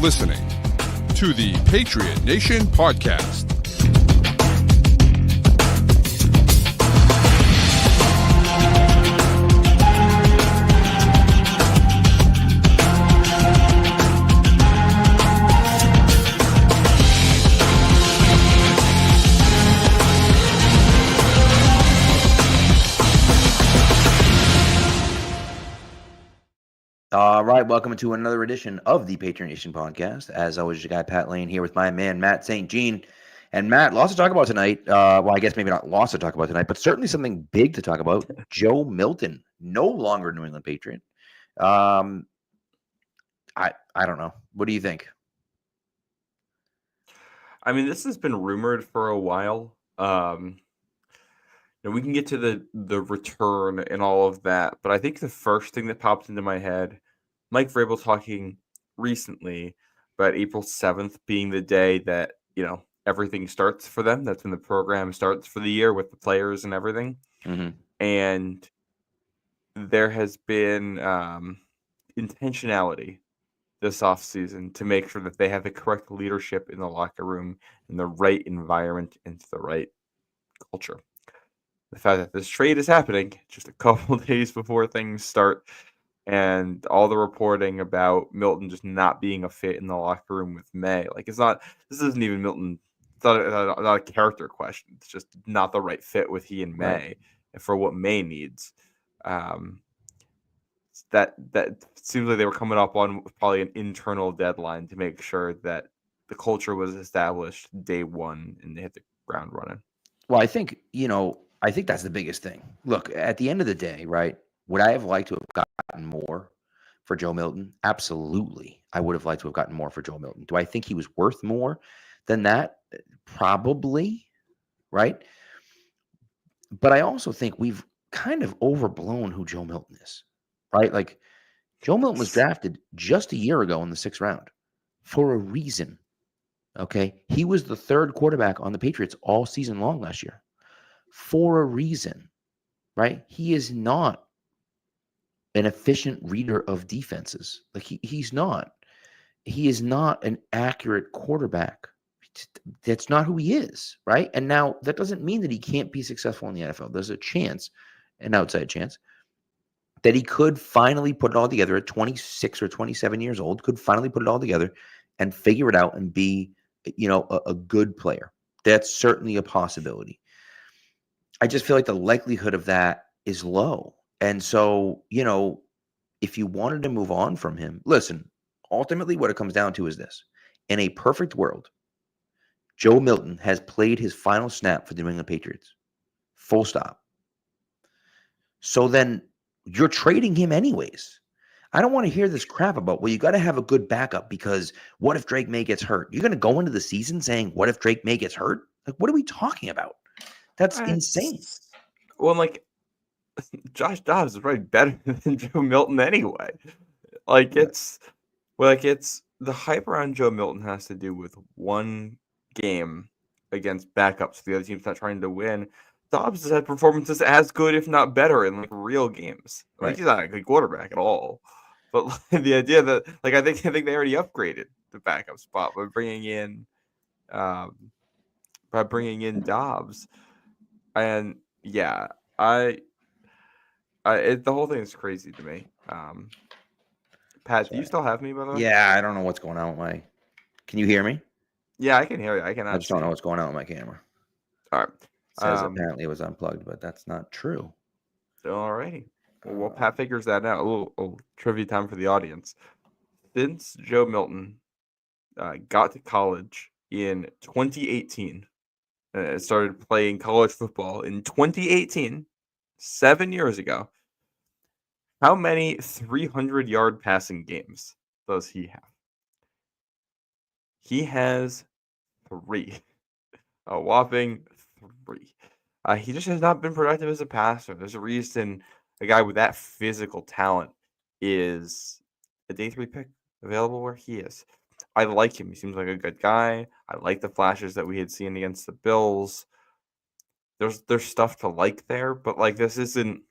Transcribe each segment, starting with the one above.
listening to the Patriot Nation Podcast. All right, welcome to another edition of the Patriot Nation Podcast. As always, your guy Pat Lane here with my man Matt St. Jean. And Matt, lots to talk about tonight. Well, I guess maybe not lots to talk about tonight, but certainly something big to talk about. Joe Milton, no longer New England Patriot. I don't know. What do you think? I mean, this has been rumored for a while. We can get to the return and all of that, but I think the first thing that popped into my head, Mike Vrabel talking recently about April 7th being the day that, everything starts for them. That's when the program starts for the year with the players and everything. Mm-hmm. And there has been intentionality this offseason to make sure that they have the correct leadership in the locker room, in the right environment, and the right culture. The fact that this trade is happening just a couple days before things start, and all the reporting about Milton just not being a fit in the locker room with May. This isn't even Milton. It's not a character question. It's just not the right fit with he and May for what May needs. That seems like they were coming up on probably an internal deadline to make sure that the culture was established day one and they hit the ground running. Well, I think that's the biggest thing. Look, at the end of the day, right, would I have liked to have gotten more for Joe Milton? Absolutely. I would have liked to have gotten more for Joe Milton. Do I think he was worth more than that? Probably, right? But I also think we've kind of overblown who Joe Milton is, right? Like, Joe Milton was drafted just a year ago in the 6th round for a reason, okay? He was the 3rd quarterback on the Patriots all season long last year for a reason, right? He is not an efficient reader of defenses. Like, he's not. He is not an accurate quarterback. That's not who he is, right? And now that doesn't mean that he can't be successful in the NFL. There's a chance, an outside chance, that he could finally put it all together at 26 or 27 years old, could finally put it all together and figure it out and be, a good player. That's certainly a possibility. I just feel like the likelihood of that is low. And so, if you wanted to move on from him, listen, ultimately what it comes down to is this. In a perfect world, Joe Milton has played his final snap for the New England Patriots. Full stop. So then you're trading him anyways. I don't want to hear this crap about, well, you got to have a good backup because what if Drake May gets hurt? You're going to go into the season saying, what if Drake May gets hurt? Like, what are we talking about? That's insane. Well, Josh Dobbs is probably better than Joe Milton anyway. It's the hype around Joe Milton has to do with one game against backups. The other team's not trying to win. Dobbs has had performances as good, if not better, in real games. He's not a good quarterback at all. But the idea that I think they already upgraded the backup spot by bringing in Dobbs. And yeah, the whole thing is crazy to me. Pat, do you still have me, by the way? Yeah, I don't know what's going on with my. Can you hear me? Yeah, I can hear you. I just don't know what's going on with my camera. All right. It says apparently it was unplugged, but that's not true. All righty. Well, Pat figures that out. A little trivia time for the audience. Since Joe Milton got to college in 2018, started playing college football in 2018, 7 years ago, how many 300-yard passing games does he have? He has 3. A whopping 3. He just has not been productive as a passer. There's a reason a guy with that physical talent is a day 3 pick available where he is. I like him. He seems like a good guy. I like the flashes that we had seen against the Bills. There's stuff to like there, but this isn't.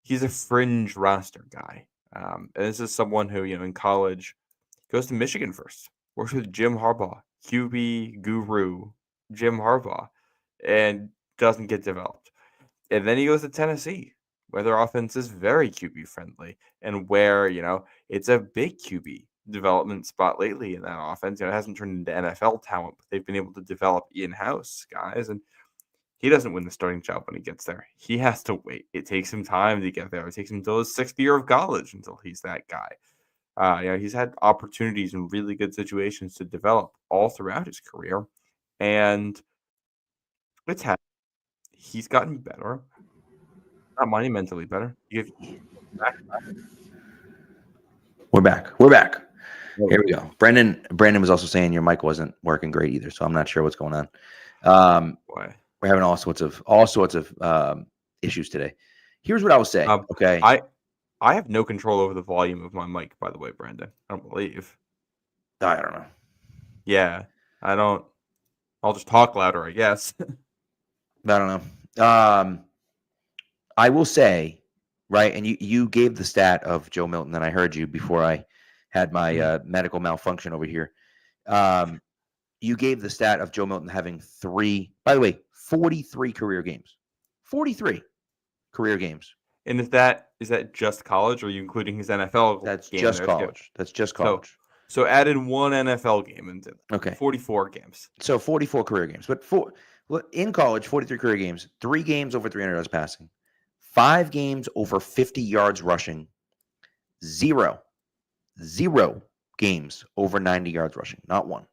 He's a fringe roster guy, and this is someone who in college Goes to Michigan first. Works with Jim Harbaugh, QB guru Jim Harbaugh, and doesn't get developed. And then he goes to Tennessee, where their offense is very QB friendly and where, it's a big QB development spot lately in that offense. It hasn't turned into NFL talent, but they've been able to develop in-house guys. And he doesn't win the starting job when he gets there. He has to wait. It takes him time to get there. It takes him until his 6th year of college until he's that guy. He's had opportunities in really good situations to develop all throughout his career. And he's gotten better. Not monumentally better. We're back. Here we go. Brandon was also saying your mic wasn't working great either, so I'm not sure what's going on. We're having all sorts of issues today. Here's what I will say. Okay. I have no control over the volume of my mic, by the way, Brandon. I don't believe. I don't know. Yeah, I don't. I'll just talk louder, I guess. I don't know. I will say, right, and you gave the stat of Joe Milton, and I heard you before I had my medical malfunction over here. You gave the stat of Joe Milton having 43 career games. 43 career games. And is that just college, or are you including his NFL? That's just college. That's just college. So add in one NFL game into that. Okay. 44 games. So 44 career games. But in college, 43 career games, 3 games over 300 yards passing, 5 games over 50 yards rushing, 0 games over 90 yards rushing, not one.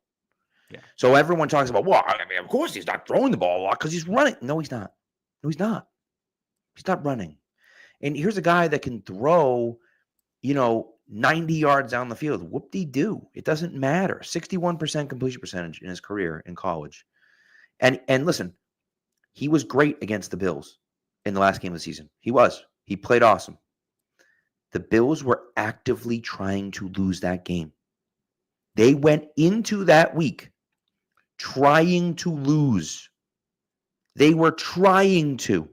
Yeah. So everyone talks about, well, I mean, of course he's not throwing the ball a lot because he's running. No, he's not. He's not running. And here's a guy that can throw, 90 yards down the field. Whoop-de-doo. It doesn't matter. 61% completion percentage in his career in college. And listen, he was great against the Bills in the last game of the season. He was. He played awesome. The Bills were actively trying to lose that game. They went into that week trying to lose. They were trying to.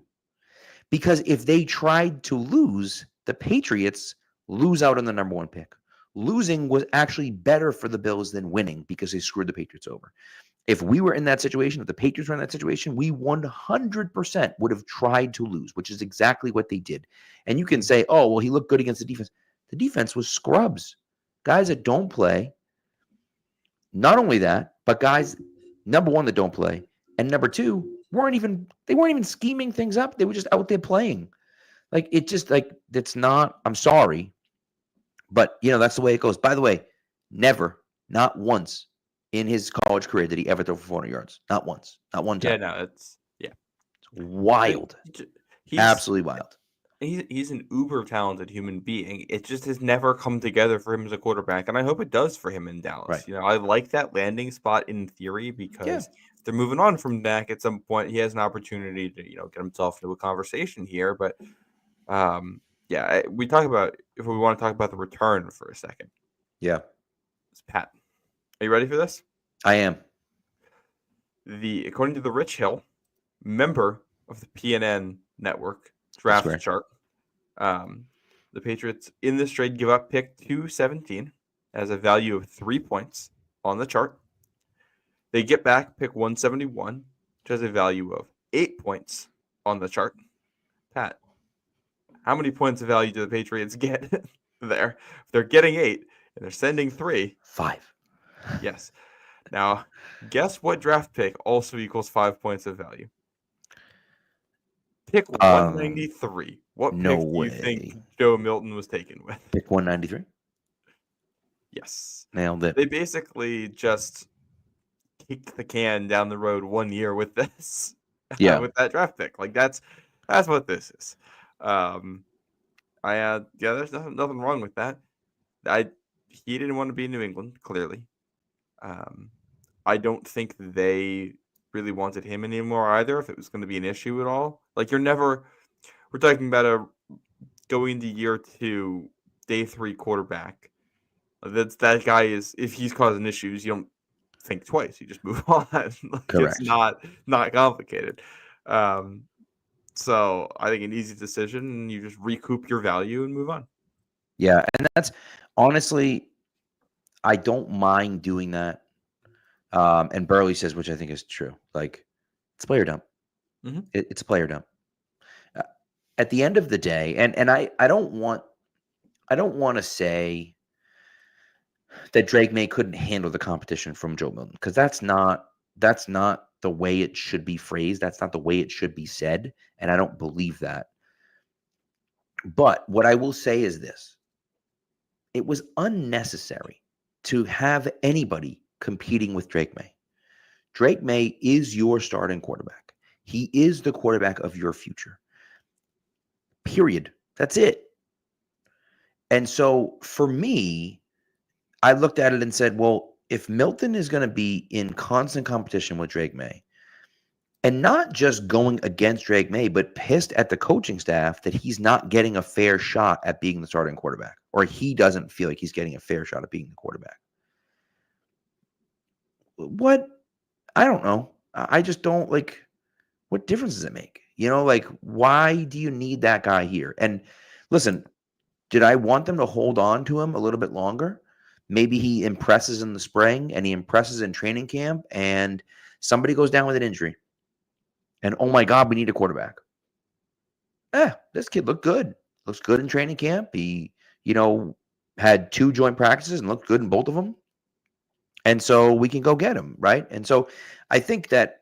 Because if they tried to lose, the Patriots lose out on the number 1 pick. Losing was actually better for the Bills than winning because they screwed the Patriots over. If we were in that situation, if the Patriots were in that situation, we 100% would have tried to lose, which is exactly what they did. And you can say, oh, well, he looked good against the defense. The defense was scrubs. Guys that don't play. Not only that, but guys, number 1, that don't play. And number 2, they weren't even scheming things up. They were just out there playing. It's not, I'm sorry, but that's the way it goes. By the way, never, not once in his college career did he ever throw for 400 yards. Not once, not one time. Yeah, no, it's wild. Absolutely wild. He's an uber talented human being. It just has never come together for him as a quarterback, and I hope it does for him in Dallas. Right. I like that landing spot in theory because if they're moving on from Dak at some point, he has an opportunity to get himself into a conversation here. But we talk about if we want to talk about the return for a second. Yeah, it's Pat. Are you ready for this? I am. According to the Rich Hill, member of the PNN network draft chart. The Patriots in this trade give up pick 217 as a value of 3 points on the chart. They get back pick 171, which has a value of 8 points on the chart. Pat, how many points of value do the Patriots get there? If they're getting 8 and they're sending 3. 5. Yes. Now, guess what draft pick also equals 5 points of value? Pick 193. What pick do you think Joe Milton was taken with? Pick 193? Yes. Nailed it. They basically just kicked the can down the road 1 year with this. Yeah. With that draft pick. That's what this is. There's nothing wrong with that. He didn't want to be in New England, clearly. I don't think they really wanted him anymore either, if it was going to be an issue at all. We're talking about going into year 2, day 3 quarterback. That guy is, if he's causing issues, you don't think twice. You just move on. Correct. It's not complicated. So I think an easy decision, you just recoup your value and move on. Yeah, and that's honestly, I don't mind doing that. And Burley says, which I think is true, like it's player dump. Mhm. It's a player dump. Uh, at the end of the day, and I don't want to say that Drake May couldn't handle the competition from Joe Milton, because that's not the way it should be phrased. That's not the way it should be said, and I don't believe that. But what I will say is this: it was unnecessary to have anybody competing with Drake May. Drake May is your starting quarterback. He is the quarterback of your future. Period. That's it. And so for me, I looked at it and said, well, if Milton is going to be in constant competition with Drake May, and not just going against Drake May, but pissed at the coaching staff that he's not getting a fair shot at being the starting quarterback, or he doesn't feel like he's getting a fair shot at being the quarterback. What? I don't know. I just don't like, what difference does it make? Like, why do you need that guy here? And listen, did I want them to hold on to him a little bit longer? Maybe he impresses in the spring and he impresses in training camp and somebody goes down with an injury. And oh my God, we need a quarterback. This kid looked good. Looks good in training camp. He, had 2 joint practices and looked good in both of them. And so we can go get him, right? And so I think that,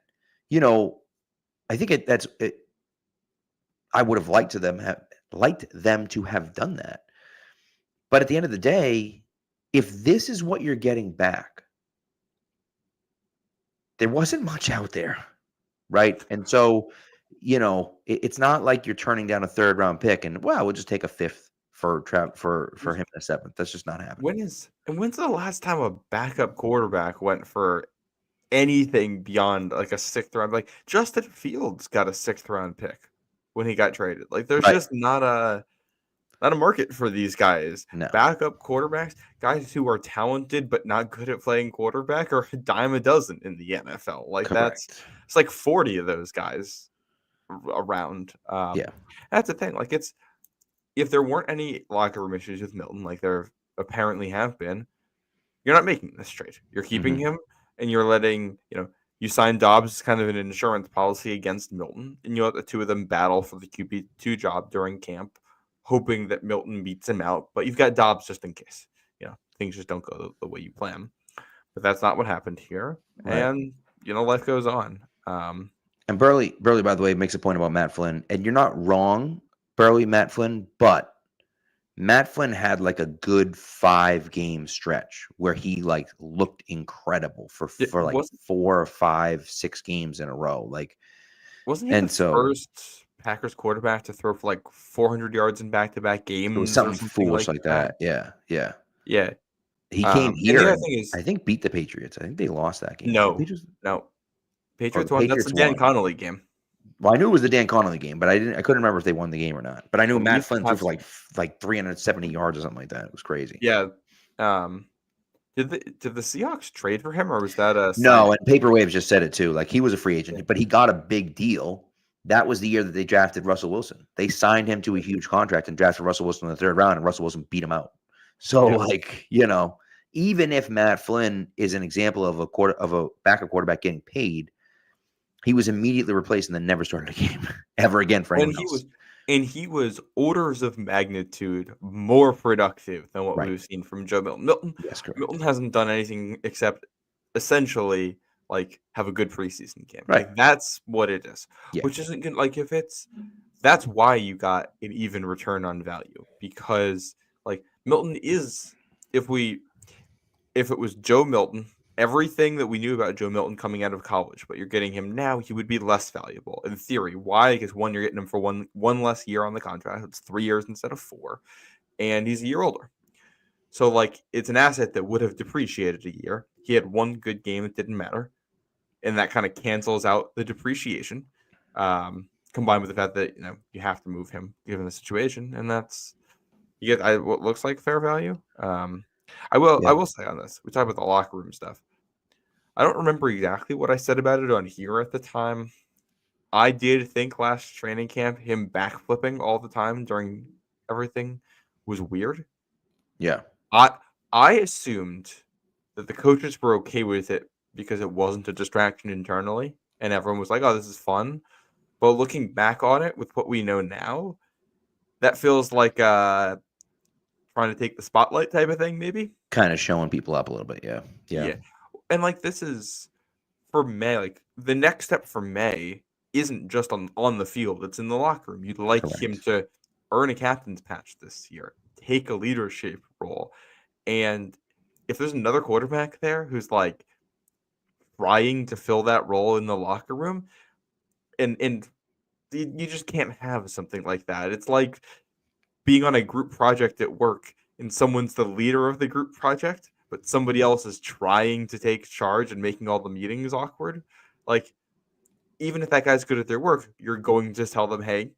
I think that's it. I would have liked them to have done that. But at the end of the day, if this is what you're getting back, there wasn't much out there, right? And so, it's not like you're turning down a 3rd round pick and we'll just take a 5th for him in a 7th. That's just not happening. When's the last time a backup quarterback went for anything beyond like a 6th round? Like Justin Fields got a 6th round pick when he got traded. Like there's Right. just not a market for these guys. No. Backup quarterbacks, guys who are talented but not good at playing quarterback, are a dime a dozen in the NFL. Like Correct. it's like 40 of those guys around. Yeah. That's the thing. Like if there weren't any locker room issues with Milton, like there apparently have been, you're not making this trade. You're keeping him, and you're letting, you sign Dobbs as kind of an insurance policy against Milton, and you let the 2 of them battle for the QB2 job during camp, hoping that Milton beats him out. But you've got Dobbs just in case, things just don't go the way you plan. But that's not what happened here. Right. And, life goes on. And Burley, by the way, makes a point about Matt Flynn, and you're not wrong, Burley, Matt Flynn, but Matt Flynn had like a good 5-game stretch where he like looked incredible for like 4 or 5, 6 games in a row. Like, wasn't he the first Packers quarterback to throw for like 400 yards in back-to-back games? It was something foolish like that. Yeah. He came here and I think beat the Patriots. I think they lost that game. No. Patriots won. That's the Dan Connolly game. Well, I knew it was the Dan Connolly game, but I couldn't remember if they won the game or not. But I knew Matt Flynn threw for like 370 yards or something like that. It was crazy. Yeah. Did the Seahawks trade for him, or was that a no? And Paper Waves just said it too. Like he was a free agent, but he got a big deal. That was the year that they drafted Russell Wilson. They signed him to a huge contract and drafted Russell Wilson in the 3rd round, and Russell Wilson beat him out. So even if Matt Flynn is an example of a backup quarterback getting paid, he was immediately replaced and then never started a game ever again for anyone else. He was orders of magnitude more productive than what we've seen from Joe Milton. Yes, correct. Milton hasn't done anything except essentially like have a good preseason game. Right. Like that's what it is. Yeah. Which isn't good. Like that's why you got an even return on value, because like Milton is, if it was Joe Milton, everything that we knew about Joe Milton coming out of college, but you're getting him now, he would be less valuable in theory. Why? Because one, you're getting him for one less year on the contract. It's 3 years instead of 4, and he's a year older. So like it's an asset that would have depreciated a year. He had 1 good game that didn't matter, and that kind of cancels out the depreciation. Combined with the fact that you have to move him given the situation, and that's you get what looks like fair value. I will say on this, we talk about the locker room stuff. I don't remember exactly what I said about it on here at the time. I did think last training camp, him backflipping all the time during everything was weird. Yeah. I assumed that the coaches were okay with it because it wasn't a distraction internally, and everyone was like, "Oh, this is fun." But looking back on it with what we know now, that feels like trying to take the spotlight type of thing, maybe. Kind of showing people up a little bit. Yeah. Yeah. Yeah, and like this is for May. Like the next step for May isn't just on the field; it's in the locker room. You'd like him Correct. to earn a captain's patch this year, take a leadership role, and if there's another quarterback there who's like trying to fill that role in the locker room, and you just can't have something like that. It's like being on a group project at work and someone's the leader of the group project, but somebody else is trying to take charge and making all the meetings awkward. Like, even if that guy's good at their work, you're going to tell them, hey,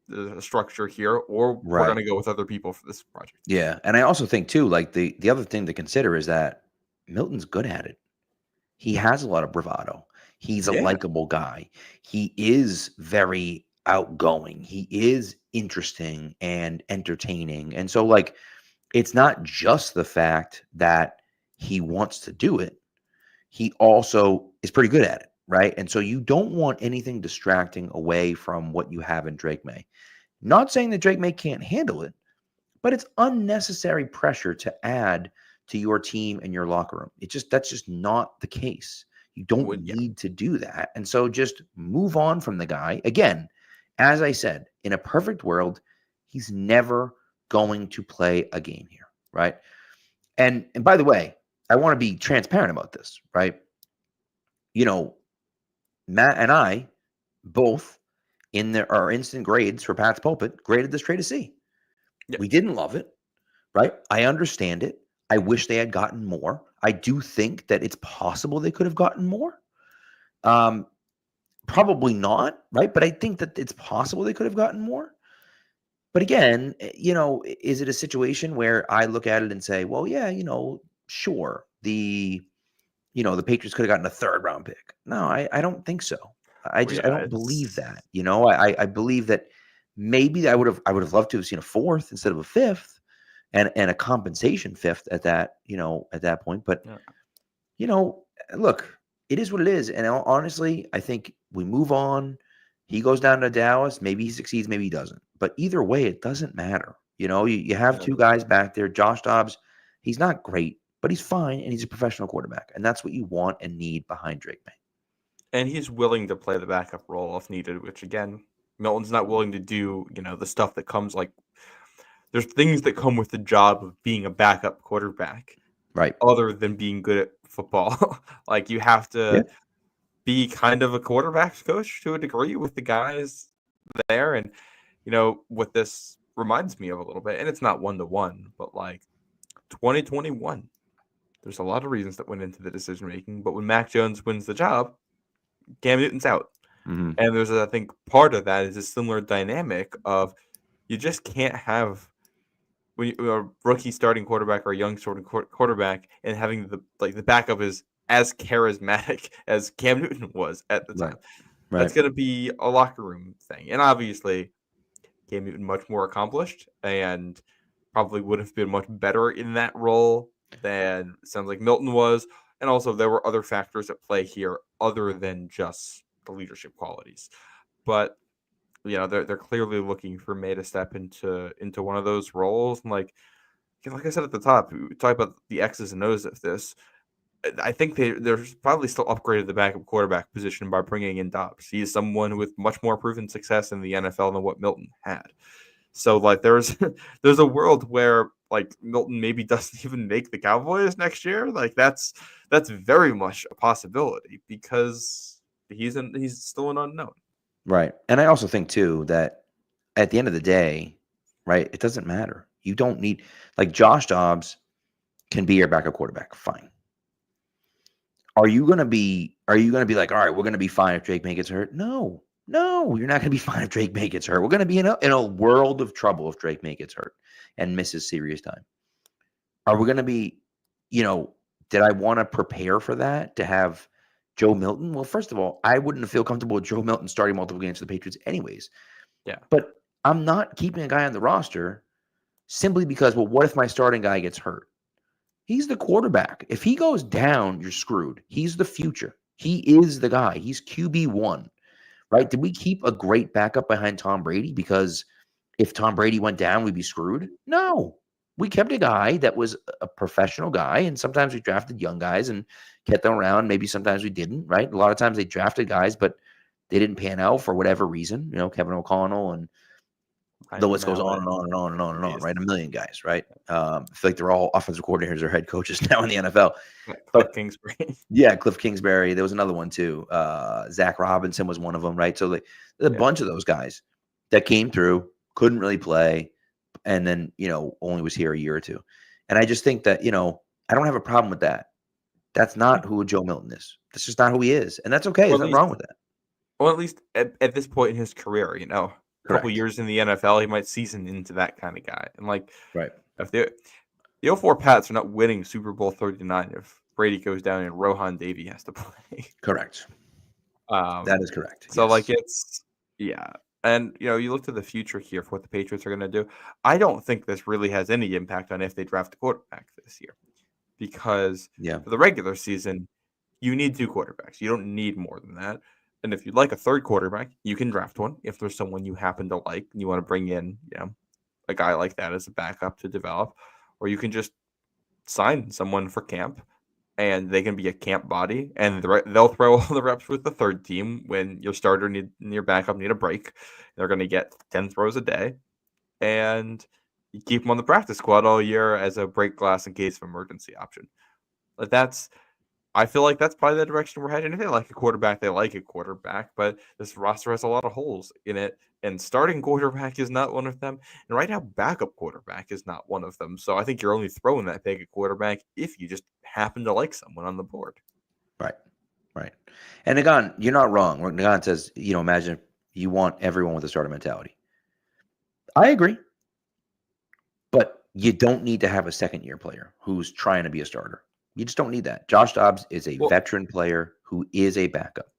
there's a structure here, or we're going Right. to go with other people for this project. Yeah. And I also think too, like the other thing to consider is that Milton's good at it. He has a lot of bravado. He's a Yeah. likable guy. He is very outgoing. He is interesting and entertaining. And so, like, it's not just the fact that he wants to do it, he also is pretty good at it. Right. And so, you don't want anything distracting away from what you have in Drake May. Not saying that Drake May can't handle it, but it's unnecessary pressure to add to your team and your locker room. That's just not the case. You don't Yeah. need to do that. And so just move on from the guy. Again, as I said, in a perfect world, he's never going to play a game here, right? And by the way, I want to be transparent about this, right? You know, Matt and I both in our instant grades for Pat's Pulpit graded this trade a C. Yeah. We didn't love it. Right? I understand it. I wish they had gotten more. I do think that it's possible they could have gotten more. Probably not, right? But I think that it's possible they could have gotten more. But again, is it a situation where I look at it and say, well, yeah, sure, the Patriots could have gotten a third round pick. No, I don't think so. I don't believe that. I believe that maybe I would have loved to have seen a fourth instead of a fifth. And a compensation fifth at that point. But, look, it is what it is. And honestly, I think we move on. He goes down to Dallas. Maybe he succeeds, maybe he doesn't. But either way, it doesn't matter. You have two guys back there. Josh Dobbs, he's not great, but he's fine, and he's a professional quarterback. And that's what you want and need behind Drake May. And he's willing to play the backup role if needed, which, again, Milton's not willing to do, the stuff that comes like, there's things that come with the job of being a backup quarterback, right? Other than being good at football. Like, you have to be kind of a quarterback's coach to a degree with the guys there. And, what this reminds me of a little bit, and it's not 1-to-1, but like 2021, there's a lot of reasons that went into the decision making. But when Mac Jones wins the job, Cam Newton's out. Mm-hmm. And there's, I think, part of that is a similar dynamic of you just can't have when you're a rookie starting quarterback or a young starting quarterback and having the backup is as charismatic as Cam Newton was at the time. Right. That's going to be a locker room thing. And obviously, Cam Newton much more accomplished and probably would have been much better in that role than it sounds like Milton was. And also, there were other factors at play here other than just the leadership qualities. But they're clearly looking for May to step into one of those roles. And like I said at the top, we talk about the X's and O's of this. I think they're probably still upgraded the backup quarterback position by bringing in Dobbs. He is someone with much more proven success in the NFL than what Milton had. So like there's a world where like Milton maybe doesn't even make the Cowboys next year. Like that's very much a possibility because he's still an unknown. Right. And I also think too that at the end of the day, right, it doesn't matter. You don't need like Josh Dobbs can be your backup quarterback. Fine. Are you gonna be like, all right, we're gonna be fine if Drake May gets hurt? No, you're not gonna be fine if Drake May gets hurt. We're gonna be in a world of trouble if Drake May gets hurt and misses serious time. Are we gonna be, did I want to prepare for that to have Joe Milton? Well, first of all, I wouldn't feel comfortable with Joe Milton starting multiple games for the Patriots anyways. Yeah. But I'm not keeping a guy on the roster simply because, well, what if my starting guy gets hurt? He's the quarterback. If he goes down, you're screwed. He's the future. He is the guy. He's QB1, right? Did we keep a great backup behind Tom Brady because if Tom Brady went down, we'd be screwed? No. We kept a guy that was a professional guy, and sometimes we drafted young guys and kept them around. Maybe sometimes we didn't, right? A lot of times they drafted guys, but they didn't pan out for whatever reason. Kevin O'Connell and the list goes on and on and on and on and on, right? A million guys, right? I feel like they're all offensive coordinators or head coaches now in the NFL. Cliff Kingsbury. Yeah, Cliff Kingsbury. There was another one too. Zach Robinson was one of them, right? So there's a bunch of those guys that came through, couldn't really play, and then, only was here a year or two. And I just think that, I don't have a problem with that. That's not who Joe Milton is. That's just not who he is. And that's okay. There's nothing wrong with that. Well, at least at this point in his career, a couple years in the NFL, he might season into that kind of guy. And right. If the 04 Pats are not winning Super Bowl 39 if Brady goes down and Rohan Davey has to play. Correct. That is correct. So and you look to the future here for what the Patriots are going to do. I don't think this really has any impact on if they draft a quarterback this year, because for the regular season, you need 2 quarterbacks. You don't need more than that. And if you'd like a third quarterback, you can draft one if there's someone you happen to like and you want to bring in, a guy like that as a backup to develop, or you can just sign someone for camp and they can be a camp body and they'll throw all the reps with the third team when your starter and your backup need a break. They're going to get 10 throws a day and you keep them on the practice squad all year as a break glass in case of emergency option. I feel like that's probably the direction we're heading. If they like a quarterback, they like a quarterback, but this roster has a lot of holes in it, and starting quarterback is not one of them. And right now, backup quarterback is not one of them. So I think you're only throwing that big at quarterback if you just happen to like someone on the board. Right. And Nagan, you're not wrong. Nagan says, imagine if you want everyone with a starter mentality. I agree. But you don't need to have a second-year player who's trying to be a starter. You just don't need that. Josh Dobbs is a veteran player who is a backup.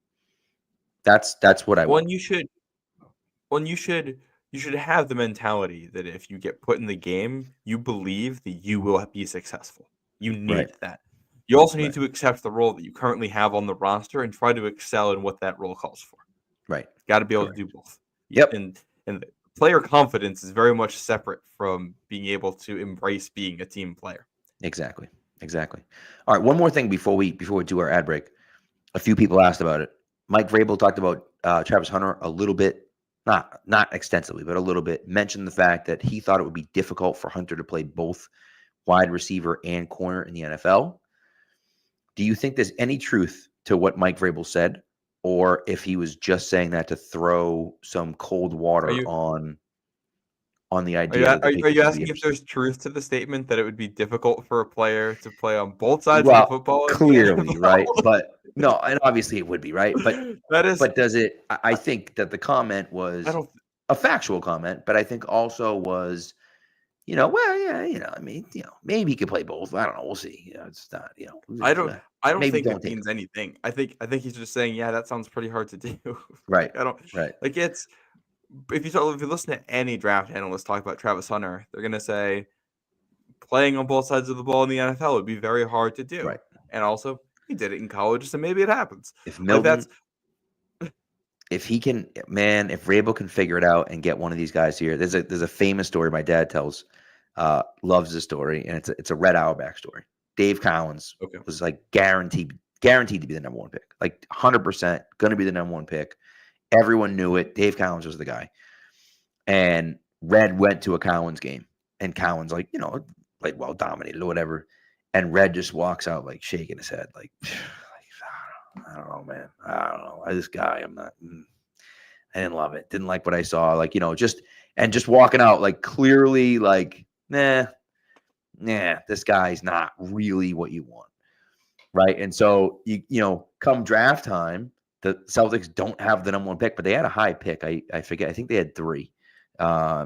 That's what I want. You should have the mentality that if you get put in the game, you believe that you will be successful. You need that. You also need to accept the role that you currently have on the roster and try to excel in what that role calls for. Right. Got to be able to do both. Yep. And player confidence is very much separate from being able to embrace being a team player. Exactly. All right, one more thing before we do our ad break. A few people asked about it. Mike Vrabel talked about Travis Hunter a little bit, not extensively, but a little bit. Mentioned the fact that he thought it would be difficult for Hunter to play both wide receiver and corner in the NFL. Do you think there's any truth to what Mike Vrabel said, or if he was just saying that to throw some cold water on the idea? Are you asking if there's truth to the statement that it would be difficult for a player to play on both sides of the football? Clearly, right? But no, and obviously it would be, right? But but does it? I think that the comment was a factual comment, but I think also was, maybe he could play both. I don't know. We'll see. It's not, I don't think it means anything. I think he's just saying, that sounds pretty hard to do. Right. It's. If you listen to any draft analyst talk about Travis Hunter, they're going to say playing on both sides of the ball in the NFL would be very hard to do. Right. And also, he did it in college, so maybe it happens. If Milton, if Vrabel can figure it out and get one of these guys here, there's a famous story my dad tells, loves the story, and it's a Red Auerbach story. Dave Cowens was like guaranteed to be the number 1 pick, like 100% going to be the number 1 pick. Everyone knew it. Dave Cowens was the guy. And Red went to a Cowens game. And Cowens, well dominated or whatever. And Red just walks out, shaking his head, I don't know, man. I don't know. This guy, I didn't love it. Didn't like what I saw. Just walking out, clearly, this guy's not really what you want. Right. And so, come draft time, the Celtics don't have the number 1 pick, but they had a high pick. I forget. I think they had 3. I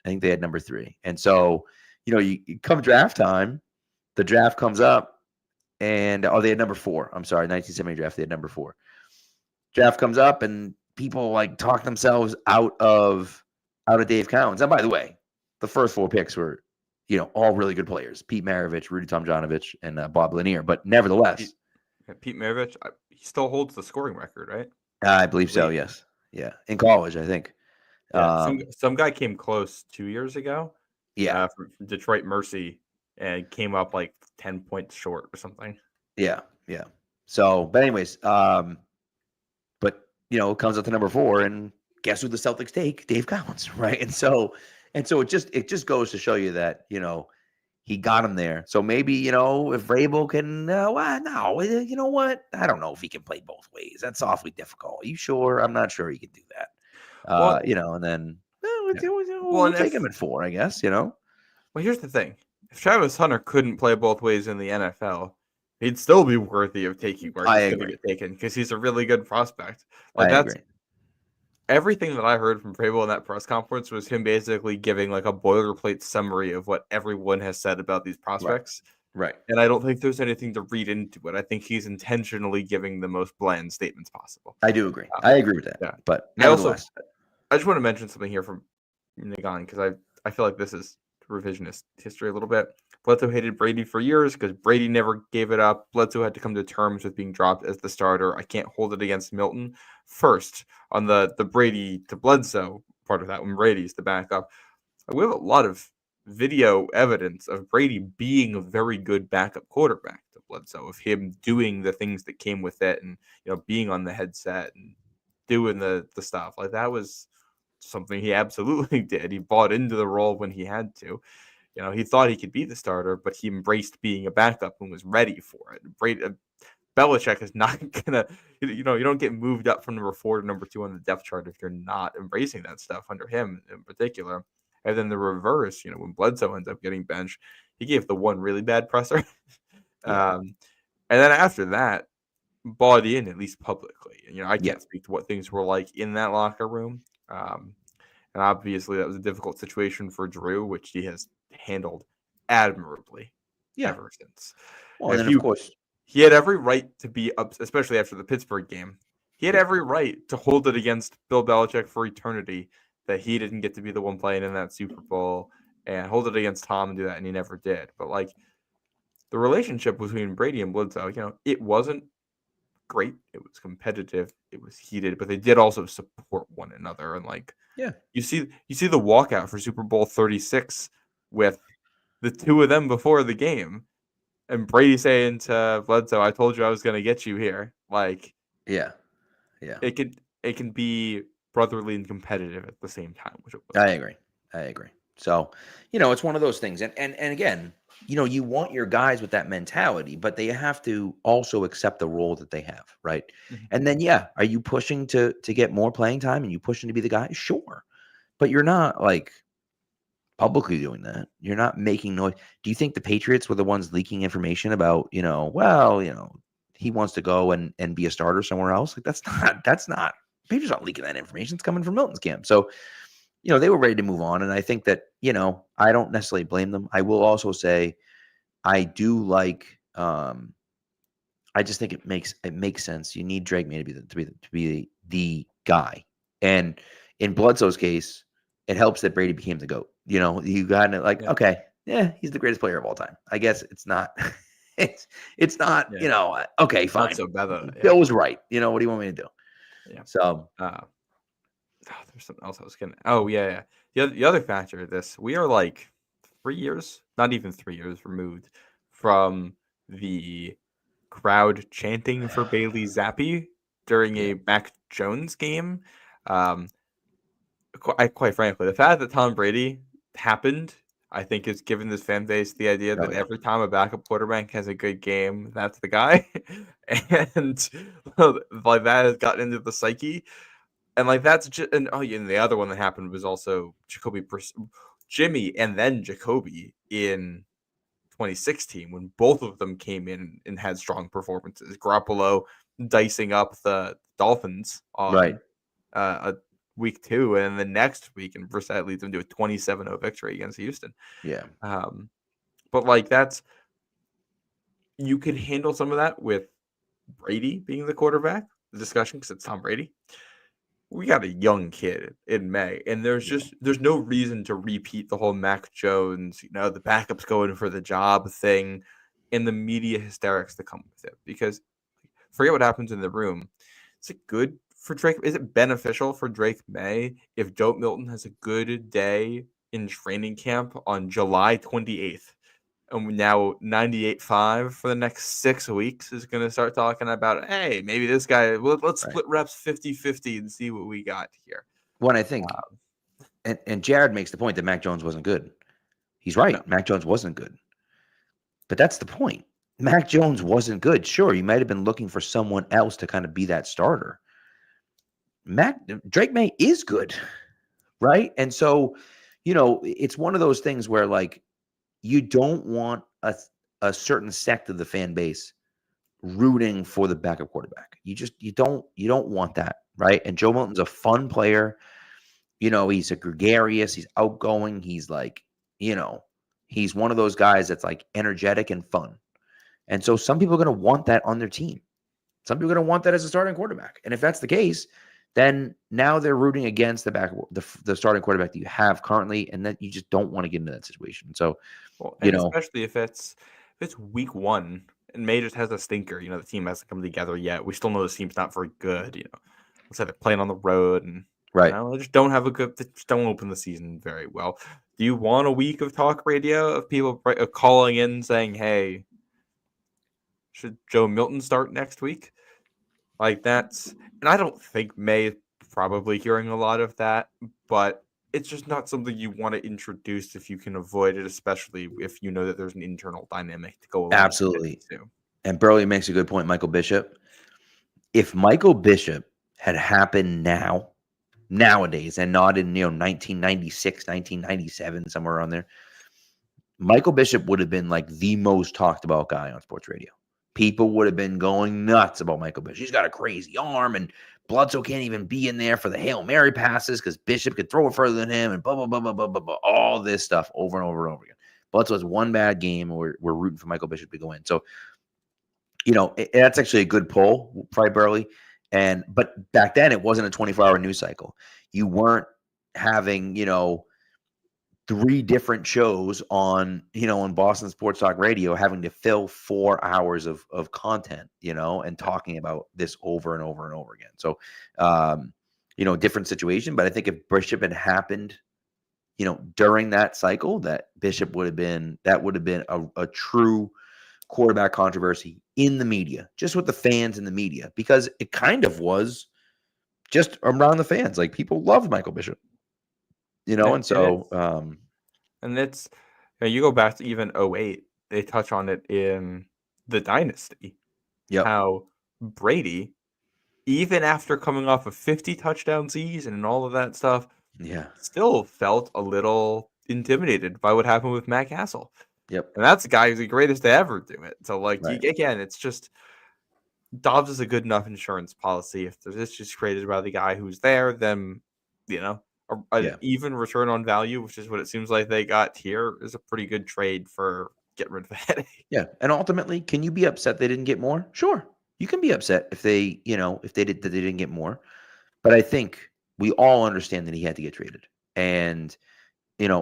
think they had number 3. And so, you come draft time, the draft comes up, and they had number 4. I'm sorry, 1970 draft. They had number 4. Draft comes up, and people talk themselves out of Dave Cowens. And by the way, the first 4 picks were all really good players: Pete Maravich, Rudy Tomjanovich, and Bob Lanier. But nevertheless, Pete Maravich, he still holds the scoring record, right? I believe so. Yes, yeah, in college, I think. Yeah, some guy came close 2 years ago. Yeah, from Detroit Mercy, and came up like 10 points short or something. yeah. So, but anyways, but it comes up to number 4, and guess who the Celtics take? Dave Collins, right? And so it just goes to show you that he got him there. So maybe if Vrabel can, well, no, you know what? I don't know if he can play both ways. That's awfully difficult. Are you sure? I'm not sure he can do that. Well, and then Well, we'll and take him at 4, I guess. well, here's the thing: if Travis Hunter couldn't play both ways in the NFL, he'd still be worthy of taking where I he's going to agree. get taken because he's a really good prospect. I That's agree. everything that I heard from Vrabel in that press conference was him basically giving like a boilerplate summary of what everyone has said about these prospects. Right. And I don't think there's anything to read into it. I think he's intentionally giving the most bland statements possible. I do agree. I agree with that. Yeah. But nevertheless, I just want to mention something here from Nagan because I feel like this is revisionist history a little bit. Bledsoe hated Brady for years because Brady never gave it up. Bledsoe had to come to terms with being dropped as the starter. I can't hold it against Milton. First, on the Brady to Bledsoe part of that, when Brady's the backup, we have a lot of video evidence of Brady being a very good backup quarterback to Bledsoe, of him doing the things that came with it, and being on the headset and doing the stuff. Like, that was something he absolutely did. He bought into the role when he had to. He thought he could be the starter, but he embraced being a backup and was ready for it. Belichick is not gonna, you don't get moved up from number 4 to number 2 on the depth chart if you're not embracing that stuff under him in particular. And then the reverse, when Bledsoe ends up getting benched, he gave the one really bad presser. Yeah. And then after that, bought in, at least publicly. I can't speak to what things were like in that locker room. And obviously that was a difficult situation for Drew, which he has handled admirably ever since. Well, and then of course, he had every right to be up, especially after the Pittsburgh game. He had every right to hold it against Bill Belichick for eternity that he didn't get to be the one playing in that Super Bowl, and hold it against Tom and do that, and he never did. But the relationship between Brady and Bledsoe, it wasn't great. It was competitive. It was heated, but they did also support one another. And you see the walkout for Super Bowl 36 with the two of them before the game, and Brady saying to Bledsoe, "I told you I was going to get you here." It can be brotherly and competitive at the same time, which it was. I agree. So, it's one of those things. And again, you want your guys with that mentality, but they have to also accept the role that they have, right? Mm-hmm. And then, are you pushing to get more playing time and you pushing to be the guy? Sure. But you're not publicly doing that. You're not making noise. Do you think the Patriots were the ones leaking information about, he wants to go and be a starter somewhere else? That's not Patriots aren't leaking that information. It's coming from Milton's camp. So, they were ready to move on. And I think that, I don't necessarily blame them. I will also say I do I just think it makes sense. You need Drake May to be the guy. And in Bledsoe's case, it helps that Brady became the GOAT. You got it okay, he's the greatest player of all time. I guess it's not it's not, okay, fine. Not so bad, Bill was right. What do you want me to do? Yeah. So there's something else I was gonna. Oh yeah. The other factor of this, we are 3 years, not even 3 years removed from the crowd chanting for Bailey Zappi during a Mac Jones game. Quite frankly, the fact that Tom Brady happened, I think, has given this fan base the idea that every time a backup quarterback has a good game, that's the guy, and that has gotten into the psyche. And that's just, and the other one that happened was also Jimmy and then Jacoby in 2016 when both of them came in and had strong performances. Garoppolo dicing up the Dolphins on week 2, and the next week, and Brissett leads them to a 27-0 victory against Houston. Yeah. But that's, you can handle some of that with Brady being the quarterback, the discussion, because it's Tom Brady. we got a young kid in May, and there's no reason to repeat the whole Mac Jones, the backups going for the job thing and the media hysterics that come with it. Because forget what happens in the room. Is it good for Drake? Is it beneficial for Drake May if Joe Milton has a good day in training camp on July 28th? And now 98.5 for the next 6 weeks is going to start talking about, hey, maybe this guy, let's split reps 50-50 and see what we got here. Well, I think, and Jared makes the point that Mac Jones wasn't good. He's right. No. Mac Jones wasn't good. But that's the point. Mac Jones wasn't good. Sure, you might have been looking for someone else to kind of be that starter. Drake May is good, right? And so, it's one of those things where, like, you don't want a certain sect of the fan base rooting for the backup quarterback. You don't want that, right? And Joe Milton's a fun player. He's a gregarious, he's outgoing, he's like, he's one of those guys that's like energetic and fun. And so some people are going to want that on their team. Some people are going to want that as a starting quarterback. And if that's the case, then now they're rooting against the starting quarterback that you have currently, and that you just don't want to get into that situation. So, especially if it's week 1 and May just has a stinker, the team hasn't come together yet. We still know the team's not very good. Let's say they're playing on the road and right. They just don't open the season very well. Do you want a week of talk radio of people calling in saying, hey, should Joe Milton start next week? Like and I don't think May is probably hearing a lot of that, but it's just not something you want to introduce if you can avoid it, especially if you know that there's an internal dynamic to go along. Absolutely. With it too. And Burley makes a good point, Michael Bishop. If Michael Bishop had happened nowadays, and not in 1996, 1997, somewhere around there, Michael Bishop would have been like the most talked about guy on sports radio. People would have been going nuts about Michael Bishop. He's got a crazy arm, and Bledsoe can't even be in there for the Hail Mary passes because Bishop could throw it further than him, and blah, blah, blah, blah, blah, blah, blah, all this stuff over and over and over again. Bledsoe has one bad game, and we're rooting for Michael Bishop to go in. So, that's actually a good poll, probably Burley. But back then, it wasn't a 24-hour news cycle. You weren't having, 3 different shows on Boston Sports Talk Radio having to fill 4 hours of content, and talking about this over and over and over again. So, different situation. But I think if Bishop had happened, during that cycle, that would have been a true quarterback controversy in the media, just with the fans in the media, because it kind of was just around the fans. Like, people loved Michael Bishop. And so, and it's, you go back to even 2008, they touch on it in the Dynasty. Yep. How Brady, even after coming off a 50 touchdown season and all of that stuff, still felt a little intimidated by what happened with Matt Castle. Yep. And that's the guy who's the greatest to ever do it. So, again, it's just, Dobbs is a good enough insurance policy. If there's issues created by the guy who's there, then, even return on value, which is what it seems like they got here, is a pretty good trade for getting rid of the headache. Yeah. And ultimately, can you be upset they didn't get more? Sure. You can be upset if they didn't get more. But I think we all understand that he had to get traded. And,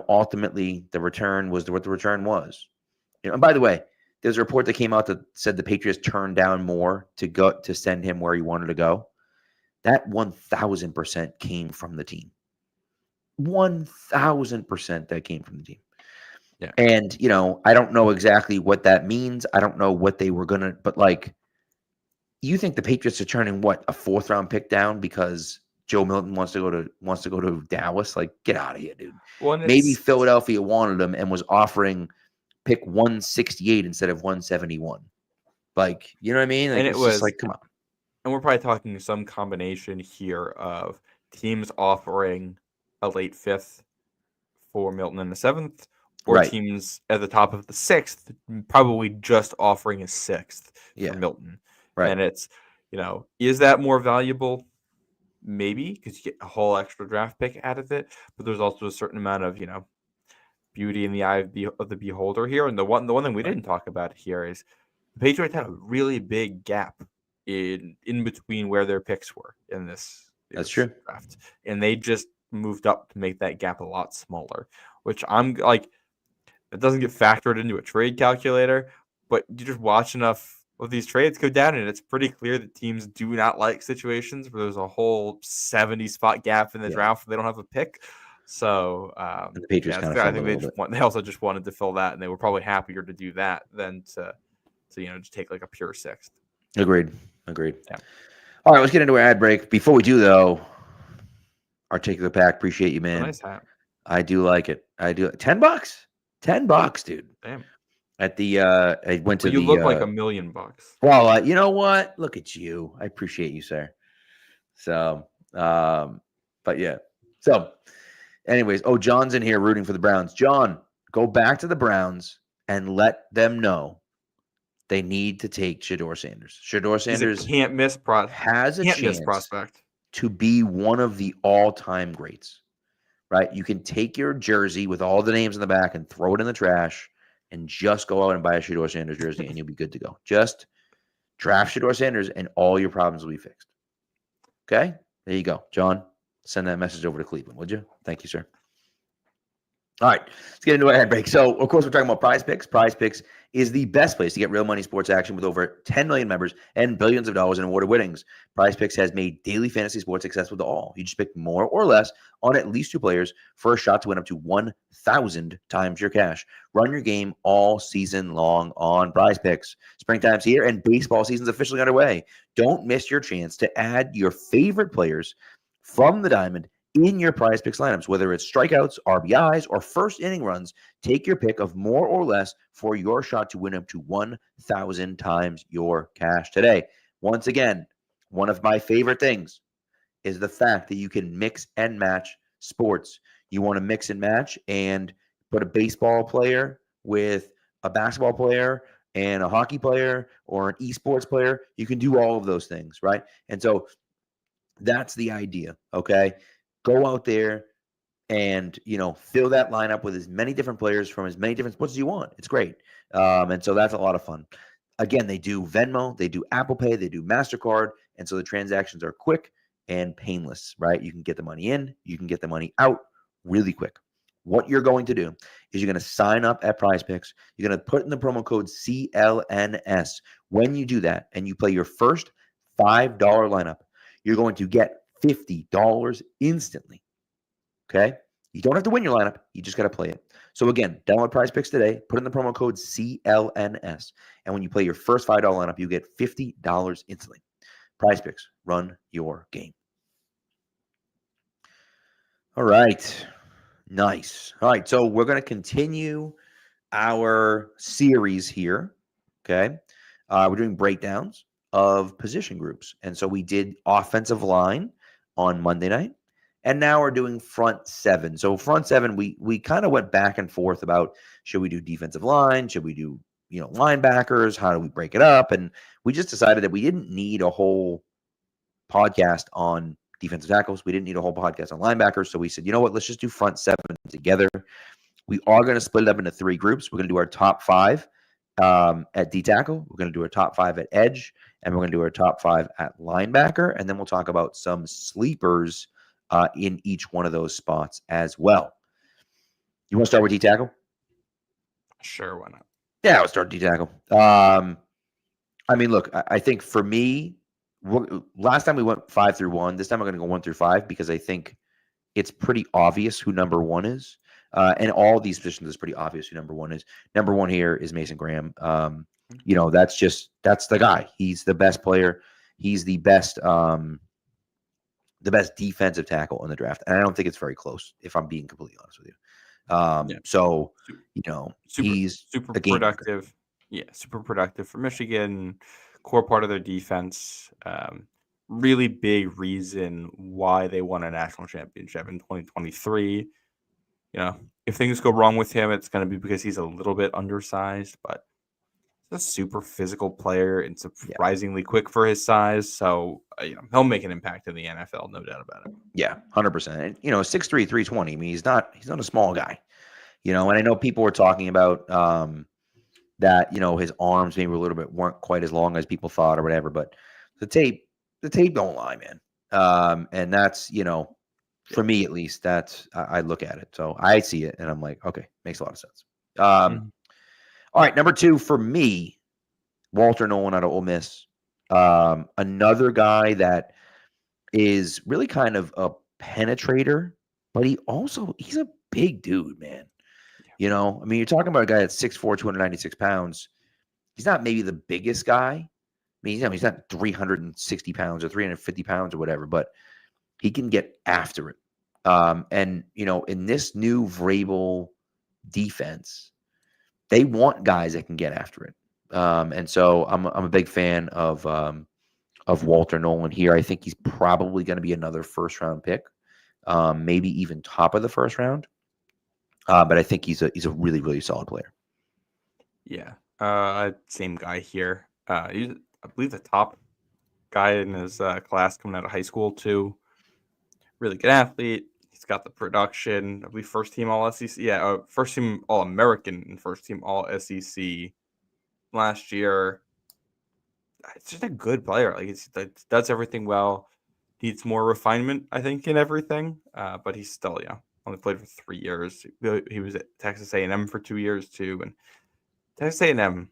ultimately the return was what the return was. And by the way, there's a report that came out that said the Patriots turned down more to send him where he wanted to go. That 1,000% came from the team. 1,000% that came from the team. Yeah. And, I don't know exactly what that means. I don't know what they were going to, but you think the Patriots are turning a 4th round pick down because Joe Milton wants to go to Dallas? Like, get out of here, dude. Well, maybe Philadelphia wanted him and was offering pick 168 instead of 171. Like, you know what I mean? Like, and it was just come on. And we're probably talking some combination here of teams offering a late 5th for Milton in the 7th, or teams at the top of the 6th probably just offering a 6th for Milton. Right. And it's, is that more valuable? Maybe, because you get a whole extra draft pick out of it, but there's also a certain amount of, beauty in the eye of the beholder here. And the one thing we didn't talk about here is the Patriots had a really big gap in between where their picks were in this That's true. Draft. And they just moved up to make that gap a lot smaller, which I'm like, it doesn't get factored into a trade calculator, but you just watch enough of these trades go down, and it's pretty clear that teams do not like situations where there's a whole 70 spot gap in the draft where they don't have a pick. So the Patriots kind of I think they also just wanted to fill that, and they were probably happier to do that than to just take like a pure sixth. Agreed. Yeah. All right, let's get into our ad break. Before we do, though, Articular Pack, appreciate you, man. Nice hat. I do like it. I do. $10. $10, dude. Damn. At the I went to you the look like $1 million. Well, you know what? Look at you. I appreciate you, sir. So, but yeah. So, anyways, John's in here rooting for the Browns. John, go back to the Browns and let them know they need to take Shedeur Sanders. Shedeur Sanders has a chance prospect to be one of the all-time greats. Right? You can take your jersey with all the names in the back and throw it in the trash and just go out and buy a Shedeur Sanders jersey and you'll be good to go. Just draft Shedeur Sanders and all your problems will be fixed. Okay? There you go. John, send that message over to Cleveland, would you? Thank you, sir. All right, let's get into our ad break. So, of course, we're talking about Prize Picks. Prize Picks is the best place to get real money sports action with over 10 million members and billions of dollars in awarded winnings. Prize Picks has made daily fantasy sports accessible to all. You just pick more or less on at least 2 players for a shot to win up to 1,000 times your cash. Run your game all season long on Prize Picks. Springtime's here and baseball season's officially underway. Don't miss your chance to add your favorite players from the diamond in your Prize Picks lineups, whether it's strikeouts, RBIs, or first inning runs. Take your pick of more or less for your shot to win up to 1,000 times your cash today. Once again, one of my favorite things is the fact that you can mix and match sports. You want to mix and match and put a baseball player with a basketball player and a hockey player or an esports player. You can do all of those things, right? And so that's the idea, okay? Go out there and, fill that lineup with as many different players from as many different sports as you want. It's great. And so that's a lot of fun. Again, they do Venmo, they do Apple Pay, they do MasterCard. And so the transactions are quick and painless, right? You can get the money in, you can get the money out really quick. What you're going to do is you're going to sign up at Prize Picks. You're going to put in the promo code CLNS. When you do that and you play your first $5 lineup, you're going to get $50 instantly. Okay? You don't have to win your lineup. You just got to play it. So again, download Prize Picks today. Put in the promo code CLNS. And when you play your first $5 lineup, you get $50 instantly. Prize Picks. Run your game. All right. Nice. All right. So we're going to continue our series here. Okay? We're doing breakdowns of position groups. And so we did offensive line on Monday night, and now we're doing front seven. So front seven, we kind of went back and forth about, should we do defensive line? Should we do, linebackers? How do we break it up? And we just decided that we didn't need a whole podcast on defensive tackles. We didn't need a whole podcast on linebackers. So we said, you know what, let's just do front seven together. We are going to split it up into 3 groups. We're going to do our top 5 at D tackle. We're going to do our top 5 at edge, and we're going to do our top 5 at linebacker, and then we'll talk about some sleepers in each one of those spots as well. You want to start with D tackle? Sure, why not? Yeah, I'll start D tackle. Look, I think for me, last time we went 5 through 1. This time I'm going to go 1 through 5 because I think it's pretty obvious who number 1 is. And all these positions is pretty obvious who number 1 is. Number 1 here is Mason Graham. That's the guy. He's the best player. He's the best defensive tackle in the draft. And I don't think it's very close, if I'm being completely honest with you. So, he's super productive. Yeah, super productive for Michigan. Core part of their defense. Really big reason why they won a national championship in 2023. If things go wrong with him, it's going to be because he's a little bit undersized, but he's a super physical player and surprisingly quick for his size. So, he'll make an impact in the NFL, no doubt about it. Yeah, 100%. And, 6'3", 320. I mean, he's not a small guy, and I know people were talking about that, his arms maybe weren't quite as long as people thought or whatever, but the tape don't lie, man. And that's, for me at least, that's I look at it. So I see it and I'm like, okay, makes a lot of sense. Mhm. All right, number 2 for me, Walter Nolan out of Ole Miss. Another guy that is really kind of a penetrator, but he's a big dude, man. I mean, you're talking about a guy that's 6'4", 296 pounds. He's not maybe the biggest guy. I mean, he's not 360 pounds or 350 pounds or whatever, but he can get after it. And in this new Vrabel defense, they want guys that can get after it. And so I'm a big fan of Walter Nolan here. I think he's probably going to be another first round pick, maybe even top of the first round. But I think he's a really, really solid player. Yeah. Same guy here. He's, I believe, the top guy in his class coming out of high school too. Really good athlete. He's got the production. I believe first team All SEC. Yeah, first team All American and first team All SEC last year. It's just a good player. Like he does everything well. Needs more refinement, I think, in everything. But he's still, only played for 3 years. He was at Texas A&M for 2 years too, and Texas A&M.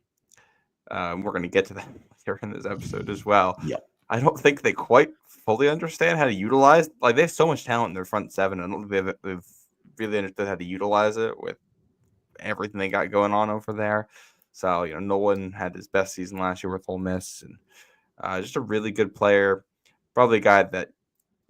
We're going to get to that here in this episode as well. Yep. I don't think they quite fully understand how to utilize. Like they have so much talent in their front seven. I don't think they've really understood how to utilize it with everything they got going on over there. So Nolan had his best season last year with Ole Miss, and just a really good player. Probably a guy that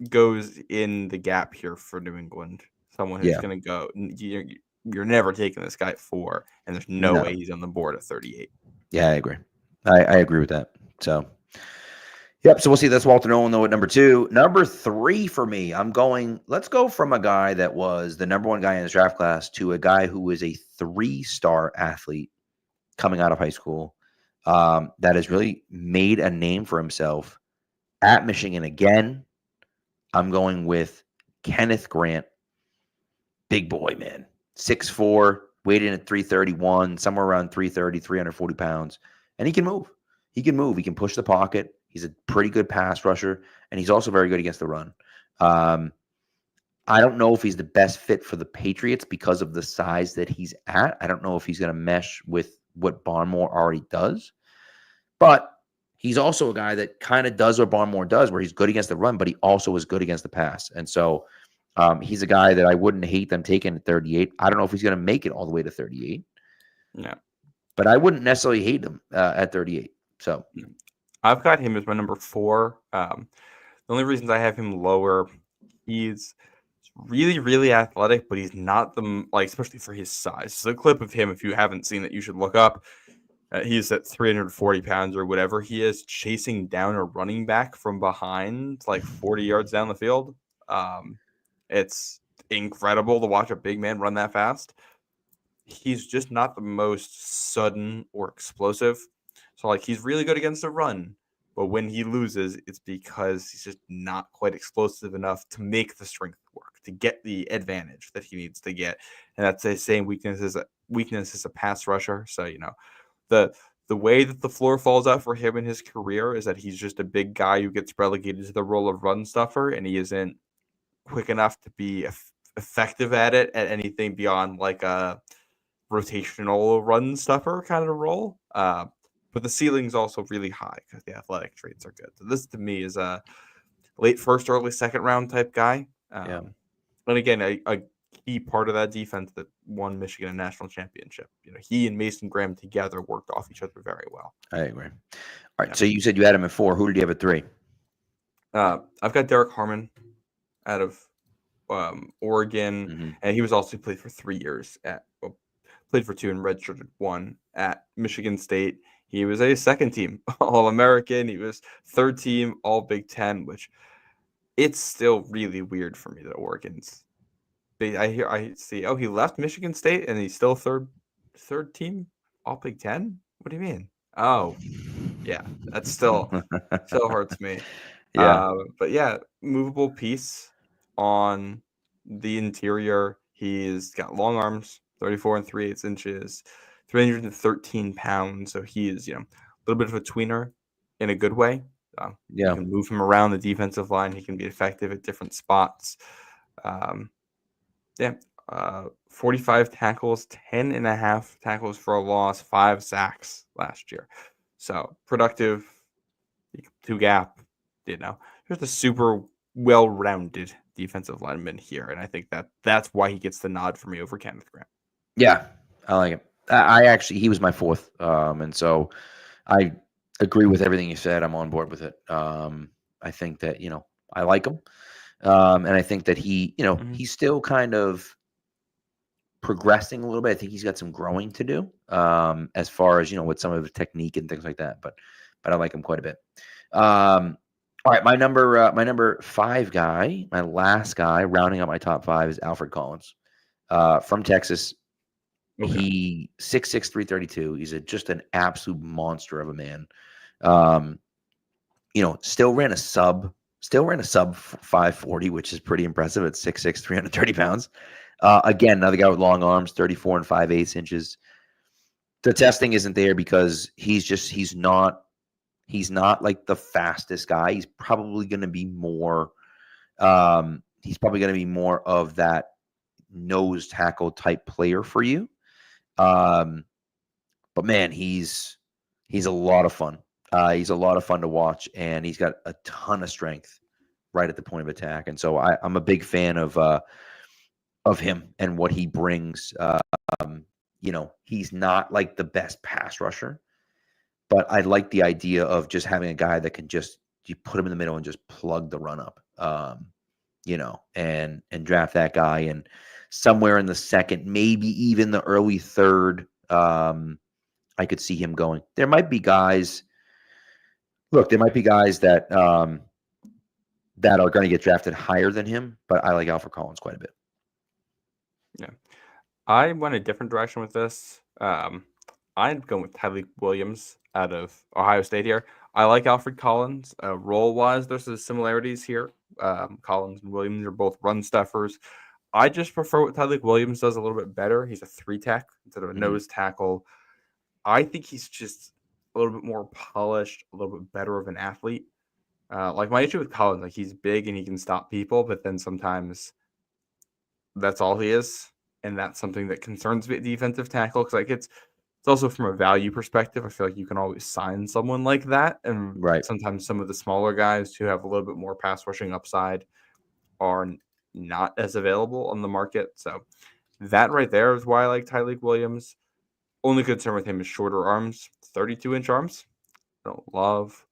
goes in the gap here for New England. Someone who's going to go. You're never taking this guy at 4, and there's no way he's on the board at 38. Yeah, I agree. I agree with that. So, yep. So we'll see. That's Walter Nolan, though, at number 2. Number 3 for me, let's go from a guy that was the number 1 guy in his draft class to a guy who is a 3-star athlete coming out of high school that has really made a name for himself at Michigan again. I'm going with Kenneth Grant. Big boy, man. 6'4", weighed in at 331, somewhere around 330, 340 pounds. And he can move. He can push the pocket. He's a pretty good pass rusher, and he's also very good against the run. I don't know if he's the best fit for the Patriots because of the size that he's at. I don't know if he's going to mesh with what Barmore already does. But he's also a guy that kind of does what Barmore does, where he's good against the run, but he also is good against the pass. And so he's a guy that I wouldn't hate them taking at 38. I don't know if he's going to make it all the way to 38. No. But I wouldn't necessarily hate him at 38. So I've got him as my number 4. The only reasons I have him lower, he's really, really athletic, but he's not especially for his size. So the clip of him, if you haven't seen it, you should look up. He's at 340 pounds or whatever he is, chasing down a running back from behind, like 40 yards down the field. It's incredible to watch a big man run that fast. He's just not the most sudden or explosive. So, he's really good against the run. But when he loses, it's because he's just not quite explosive enough to make the strength work, to get the advantage that he needs to get. And that's the same weakness as a pass rusher. So, the way that the floor falls out for him in his career is that he's just a big guy who gets relegated to the role of run stuffer, and he isn't quick enough to be effective at it at anything beyond like a rotational run stuffer kind of role. But the ceiling's also really high because the athletic traits are good. So this to me is a late first, early second round type guy. And again, a key part of that defense that won Michigan a national championship. He and Mason Graham together worked off each other very well. I agree. All right. So you said you had him at 4. Who did you have at 3? I've got Derek Harmon out of Oregon, and he was also played for 3 years played for 2 and redshirted 1 at Michigan State. He was a second team All-American. He was third team All Big Ten, which it's still really weird for me that Oregon's. I see. Oh, he left Michigan State and he's still third team All Big Ten. What do you mean? Oh, yeah, that's still hurts me. Yeah. But yeah, movable piece on the interior. He's got long arms, 34 3/8 inches, 313 pounds. So he is, a little bit of a tweener in a good way. You can move him around the defensive line. He can be effective at different spots. 45 tackles, 10.5 tackles for a loss, 5 sacks last year. So productive, 2 gap, just a super well-rounded defensive lineman here. And I think that's why he gets the nod for me over Kenneth Grant. Yeah, I like him. He was my 4th. And so I agree with everything you said. I'm on board with it. I think that, I like him. And I think that he, he's still kind of progressing a little bit. I think he's got some growing to do as far as, with some of the technique and things like that. But I like him quite a bit. All right, my number 5 guy, my last guy, rounding up my top 5 is Alfred Collins from Texas. Okay. He 6'6", 332. He's just an absolute monster of a man. Still ran a sub 540, which is pretty impressive at 6'6", 330 pounds. Again, another guy with long arms, 34 and 5/8 inches. The testing isn't there because he's not like the fastest guy. He's probably going to be more of that nose tackle type player for you. But man, he's a lot of fun. He's a lot of fun to watch, and he's got a ton of strength right at the point of attack. And so I'm a big fan of him and what he brings. He's not like the best pass rusher, but I like the idea of just having a guy that can you put him in the middle and just plug the run up, and draft that guy. And somewhere in the 2nd, maybe even the early 3rd, I could see him going. There might be guys that that are going to get drafted higher than him, but I like Alfred Collins quite a bit. Yeah. I went a different direction with this. I'd go with Tyleik Williams out of Ohio State here. I like Alfred Collins. Role-wise, there's some similarities here. Collins and Williams are both run stuffers. I just prefer what Tyleik Williams does a little bit better. He's a 3-tech instead of a nose tackle. I think he's just a little bit more polished, a little bit better of an athlete. My issue with Collins, he's big and he can stop people, but then sometimes that's all he is. And that's something that concerns me at defensive tackle. Because it's also from a value perspective. I feel like you can always sign someone like that. And sometimes some of the smaller guys who have a little bit more pass rushing upside are not as available on the market. So that right there is why I like Tyleik Williams. Only concern with him is shorter arms, 32-inch arms. I don't love.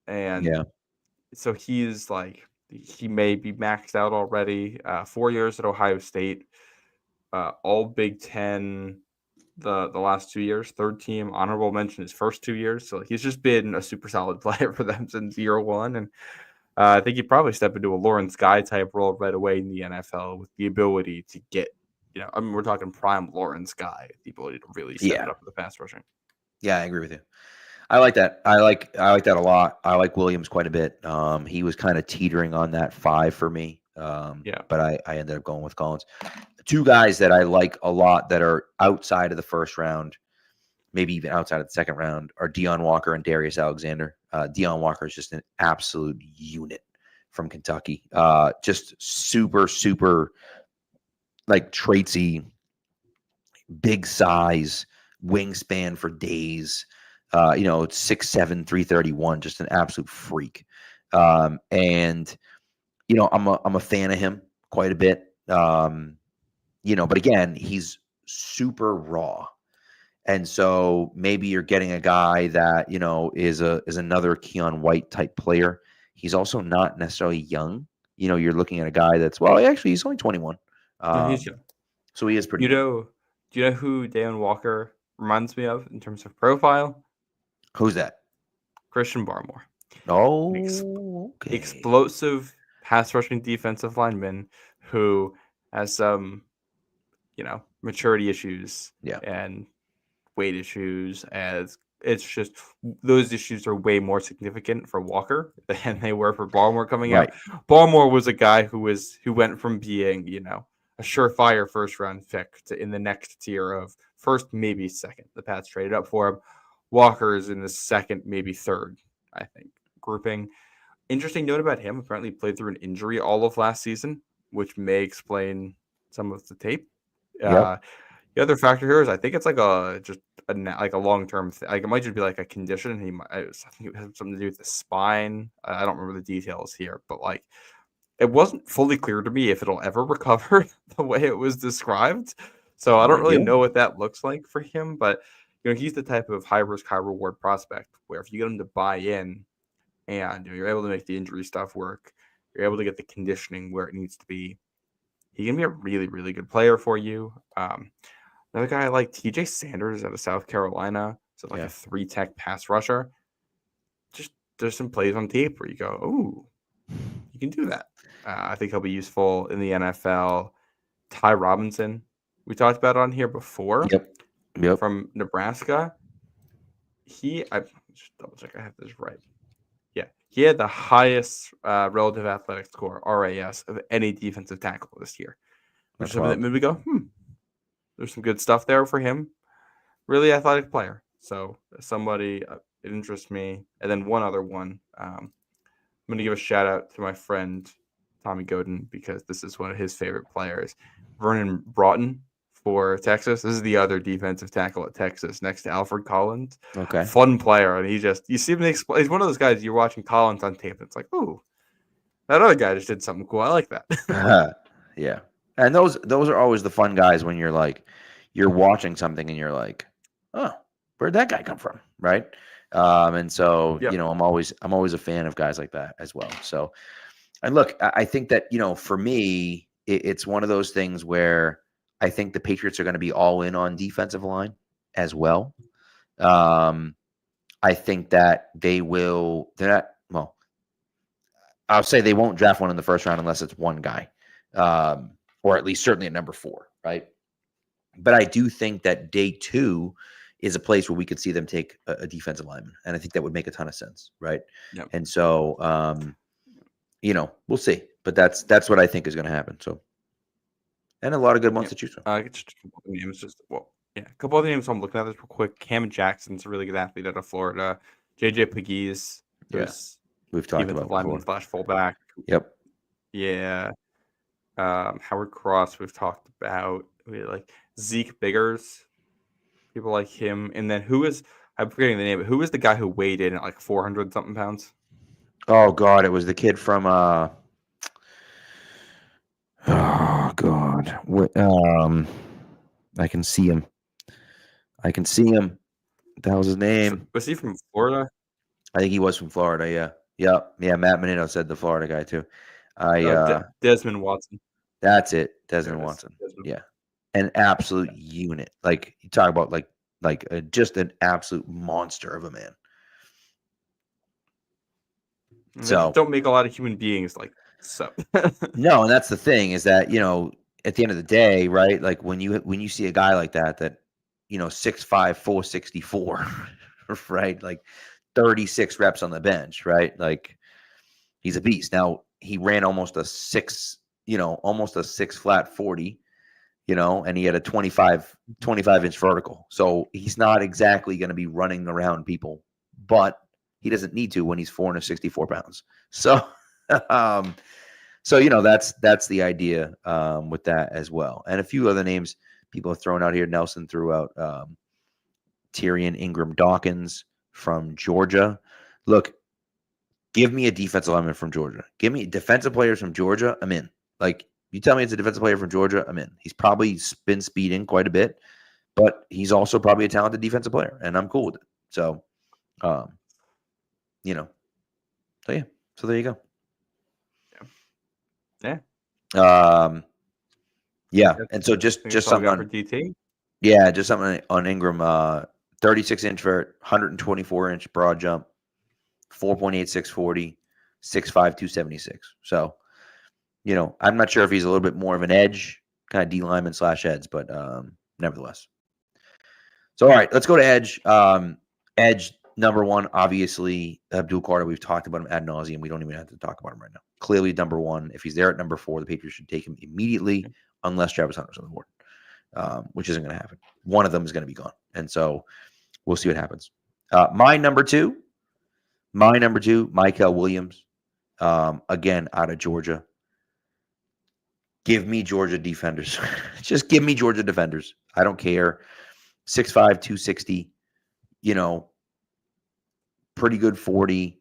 And so he's he may be maxed out already. 4 years at Ohio State, all Big Ten the last 2 years, 3rd team, honorable mention his first 2 years. So he's just been a super solid player for them since year 1. And I think he'd probably step into a Lawrence Guy type role right away in the NFL with the ability to get, we're talking prime Lawrence Guy, the ability to really step it up with the pass rushing. Yeah, I agree with you. I like that. I like that a lot. I like Williams quite a bit. He was kind of teetering on that 5 for me. But I ended up going with Collins. 2 guys that I like a lot that are outside of the 1st round, maybe even outside of the 2nd round, are Deion Walker and Darius Alexander. Deion Walker is just an absolute unit from Kentucky. Just super, super traitsy, big size, wingspan for days. It's 6'7", 331, just an absolute freak. And I'm a fan of him quite a bit. But again, he's super raw. And so maybe you're getting a guy that, is another Keon White type player. He's also not necessarily young. You're looking at a guy that's, he's only 21. He's young. So he is pretty young. Do you know who Deion Walker reminds me of in terms of profile? Who's that? Christian Barmore. Oh, okay. Explosive pass rushing defensive lineman who has some, maturity issues and weight issues. As it's just those issues are way more significant for Walker than they were for Barmore coming out. Barmore was a guy who went from being, a surefire 1st round pick to in the next tier of 1st, maybe 2nd. The Pats traded up for him. Walker is in the 2nd, maybe 3rd I think, grouping. Interesting note about him, apparently he played through an injury all of last season, which may explain some of the tape. Yep. The other factor here is I think it's like a long-term thing. Like it might just be like a condition. I think it has something to do with the spine. I don't remember the details here, but like it wasn't fully clear to me if it'll ever recover the way it was described. So I don't really know what that looks like for him, but he's the type of high risk, high reward prospect where if you get him to buy in and you're able to make the injury stuff work, you're able to get the conditioning where it needs to be, he can be a really, really good player for you. Another guy I like, TJ Sanders out of South Carolina. So like a 3-tech pass rusher. Just there's some plays on tape where you go, oh, you can do that. I think he'll be useful in the NFL. Ty Robinson, we talked about on here before. Yep. From Nebraska. I just double check I have this right. Yeah, he had the highest relative athletic score, RAS, of any defensive tackle this year. Which is something that made me go, there's some good stuff there for him. Really athletic player. So somebody, it interests me. And then one other one. I'm going to give a shout out to my friend Tommy Godin because this is one of his favorite players. Vernon Broughton for Texas. This is the other defensive tackle at Texas next to Alfred Collins. Okay. Fun player. And you see him he's one of those guys you're watching Collins on tape. And it's like, oh, that other guy just did something cool. I like that. Yeah. And those are always the fun guys when you're like, you're watching something and you're like, oh, where'd that guy come from? Right. And so, I'm always a fan of guys like that as well. So, and look, I think that, for me, it's one of those things where I think the Patriots are going to be all in on defensive line as well. I think that I'll say they won't draft one in the first round unless it's one guy, or at least certainly at number 4, right? But I do think that day 2 is a place where we could see them take a defensive lineman, and I think that would make a ton of sense, right? Yep. And so, we'll see, but that's what I think is going to happen. So, and a lot of good ones to choose from. A couple of names I'm looking at this real quick. Cam Jackson's a really good athlete out of Florida. JJ Pegues, we've talked about lineman / fullback. Yep. Yeah. Howard Cross, we've talked about. We like Zeke Biggers, people like him. And then I'm forgetting the name, but who was the guy who weighed in at like 400 something pounds? Oh God, it was the kid from oh God, I can see him. That was his name. Was he from Florida? I think he was from Florida. Yeah. Matt Menino said the Florida guy too. Desmond Watson. That's it, Desmond Watson. Yeah, an absolute unit. Like you talk about, just an absolute monster of a man. So don't make a lot of human beings like so. No, and that's the thing is that at the end of the day, right? Like when you see a guy like that 6'5", 464, right? Like 36 reps on the bench, right? Like he's a beast. Now he ran almost a 6 flat 40, and he had a 25 inch vertical. So he's not exactly going to be running around people, but he doesn't need to when he's 464 pounds. So, that's the idea with that as well. And a few other names people have thrown out here. Nelson threw out Tyrion Ingram Dawkins from Georgia. Look, give me a defensive lineman from Georgia. Give me defensive players from Georgia. I'm in. Like, you tell me it's a defensive player from Georgia, I'm in. He's probably been speeding quite a bit, but he's also probably a talented defensive player, and I'm cool with it. So, So there you go. Yeah. And so just something on DT. Yeah, just something on Ingram. 36-inch vert, 124-inch broad jump, 4.86 40, 6'5", 276. So, I'm not sure if he's a little bit more of an edge, kind of D lineman / edge, but nevertheless. So, all right, let's go to edge. Edge number 1, obviously, Abdul Carter. We've talked about him ad nauseum. We don't even have to talk about him right now. Clearly, number 1. If he's there at number 4, the Patriots should take him immediately, unless Travis Hunter's on the board, which isn't going to happen. One of them is going to be gone, and so we'll see what happens. My number 2, My number 2, Michael Williams. Again, out of Georgia. Give me Georgia defenders. Just give me Georgia defenders. I don't care. 6'5", 260, pretty good 40,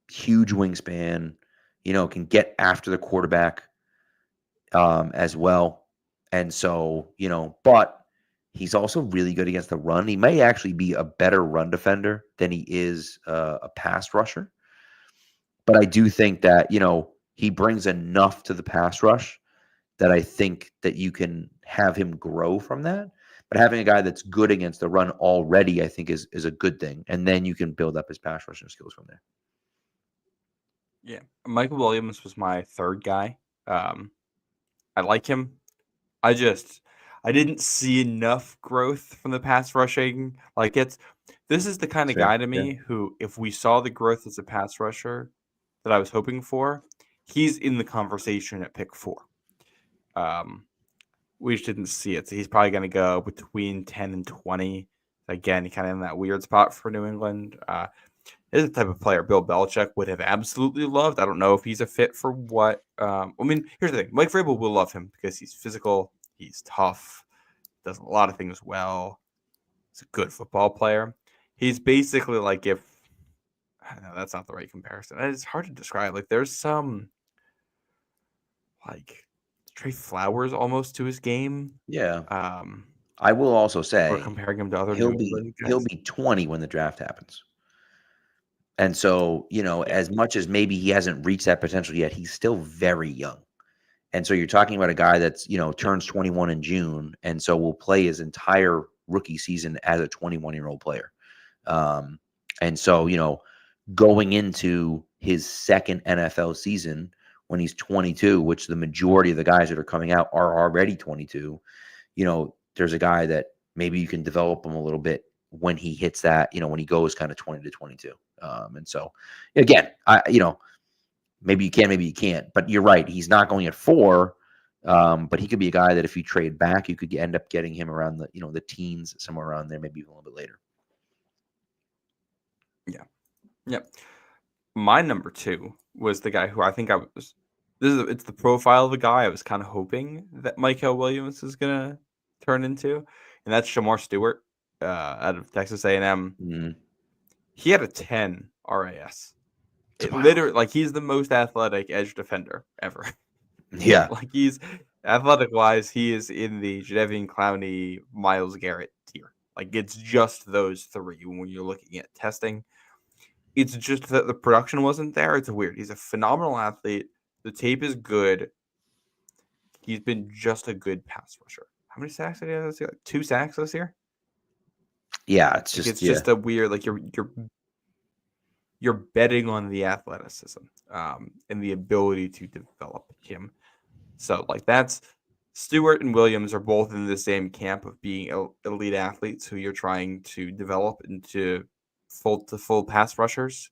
huge wingspan, can get after the quarterback as well. And so, but he's also really good against the run. He may actually be a better run defender than he is a pass rusher. But I do think that, he brings enough to the pass rush that I think that you can have him grow from that. But having a guy that's good against the run already, I think, is a good thing. And then you can build up his pass rushing skills from there. Yeah. Michael Williams was my third guy. I like him. I didn't see enough growth from the pass rushing. This is the kind of Fair, guy to me who, if we saw the growth as a pass rusher that I was hoping for, he's in the conversation at pick 4. We just didn't see it. So he's probably going to go between 10 and 20. Again, kind of in that weird spot for New England. Is the type of player Bill Belichick would have absolutely loved. I don't know if he's a fit for what. Here's the thing. Mike Vrabel will love him because he's physical, he's tough, does a lot of things well. He's a good football player. He's basically like if I don't know, that's not the right comparison. It's hard to describe. Like there's some Trey Flowers almost to his game. Yeah. I will also say we're comparing him to other he'll be 20 when the draft happens. And so, as much as maybe he hasn't reached that potential yet, he's still very young. And so you're talking about a guy that's, turns 21 in June, and so will play his entire rookie season as a 21-year-old player. And so, going into his second NFL season when he's 22, which the majority of the guys that are coming out are already 22, there's a guy that maybe you can develop him a little bit when he hits that, when he goes kind of 20 to 22. And so again, maybe you can, maybe you can't, but you're right. He's not going at 4. But he could be a guy that if you trade back, you could end up getting him around the, the teens, somewhere around there, maybe even a little bit later. Yeah. Yep. My number 2 was the guy who I think it's the profile of the guy I was kind of hoping that Michael Williams is going to turn into. And that's Shamar Stewart out of Texas A&M. Mm-hmm. He had a 10 RAS. Literally, he's the most athletic edge defender ever. Yeah. He's athletic-wise, he is in the Jadeveon Clowney, Myles Garrett tier. It's just those 3 when you're looking at testing. It's just that the production wasn't there. It's weird. He's a phenomenal athlete. The tape is good. He's been just a good pass rusher. How many sacks did he have this year? 2 sacks this year? Yeah, it's just just a weird you're betting on the athleticism and the ability to develop him. So that's Stewart and Williams are both in the same camp of being elite athletes who you're trying to develop into full pass rushers.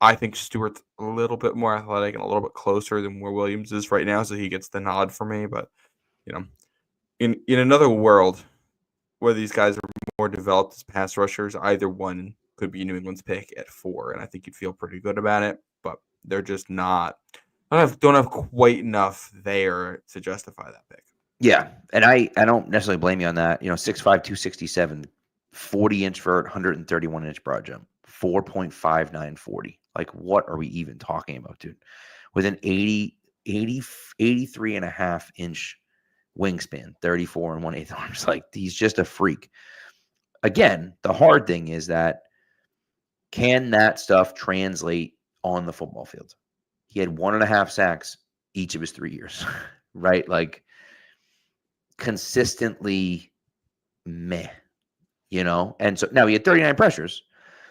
I think Stewart's a little bit more athletic and a little bit closer than where Williams is right now, so he gets the nod for me. But in another world where these guys are more developed as pass rushers, either one could be New England's pick at 4, and I think you'd feel pretty good about it. But they're just not. Don't have quite enough there to justify that pick. Yeah, and I don't necessarily blame you on that. 6'5", 267, 40-inch vert, 131-inch broad jump, 4.59 40. What are we even talking about, dude? With an 83.5-inch wingspan, 34 and 1/8 arms. He's just a freak. Again, the hard thing is that can that stuff translate on the football field? He had 1.5 sacks each of his 3 years, right? Consistently meh, And so now he had 39 pressures.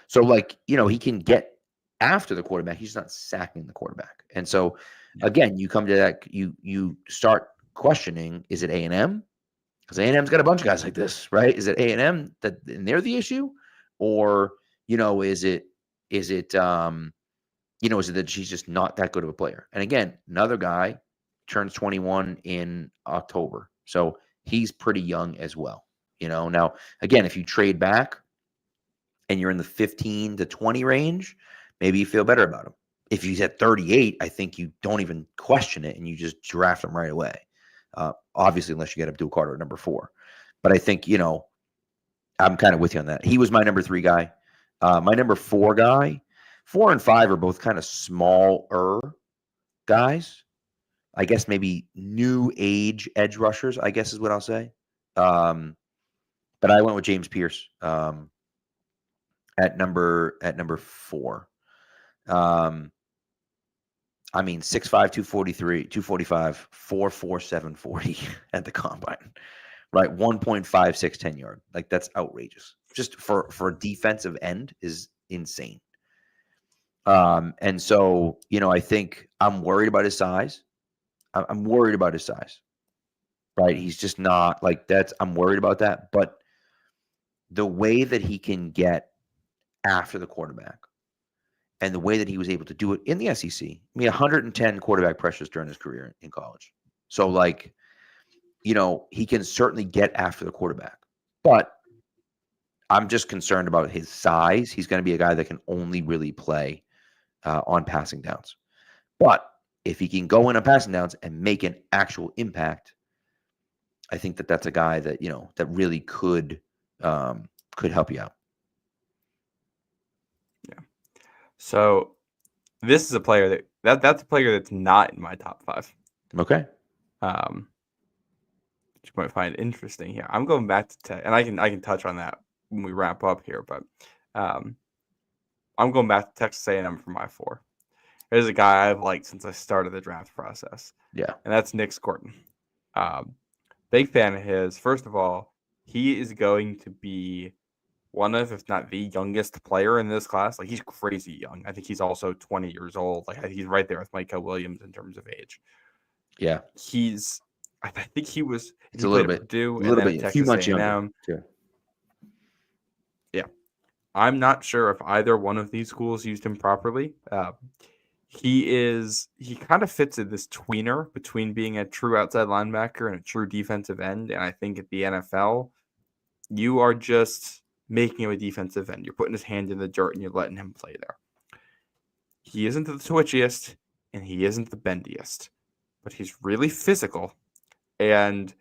So he can get after the quarterback. He's not sacking the quarterback. And so again, you come to that, you start questioning, is it A&M? Because A&M's got a bunch of guys like this, right? Is it A&M and they're the issue? Or, is it that she's just not that good of a player? And again, another guy turns 21 in October. So he's pretty young as well. Now, again, if you trade back, and you're in the 15 to 20 range, maybe you feel better about him. If he's at 38, I think you don't even question it and you just draft him right away. Obviously, unless you get Abdul Carter at number 4. But I think, I'm kind of with you on that. He was my number 3 guy. My number 4 guy, 4 and 5 are both kind of smaller guys. I guess maybe new age edge rushers, I guess is what I'll say. But I went with James Pierce at number 4. 6'5", 243, 245, 4'4", 740 at the combine, right? 1.56 10-yard. Like, that's outrageous. Just for a defensive end is insane. And so, I think I'm worried about his size. I'm worried about his size, right? He's just not like I'm worried about that. But the way that he can get after the quarterback and the way that he was able to do it in the SEC, 110 quarterback pressures during his career in college. So, he can certainly get after the quarterback. But I'm just concerned about his size. He's going to be a guy that can only really play on passing downs. But if he can go in on passing downs and make an actual impact, I think that that's a guy that, that really could help you out. Yeah. So this is a player that's a player that's not in my top 5. Okay. Which you might find interesting here. I'm going back to Tech, and I can touch on that when we wrap up here, but I'm going back to Texas A&M for my 4. There's a guy I've liked since I started the draft process. Yeah. And that's Nick Scorton. Big fan of his. First of all, he is going to be one of, if not the youngest player in this class. Like, he's crazy young. I think he's also 20 years old. Like, he's right there with Micah Williams in terms of age. Yeah. I think he was. It's a little bit. Purdue, a few months younger. Yeah. I'm not sure if either one of these schools used him properly. He kind of fits in this tweener between being a true outside linebacker and a true defensive end. And I think at the NFL, you are just making him a defensive end. You're putting his hand in the dirt and you're letting him play there. He isn't the twitchiest and he isn't the bendiest, but he's really physical. And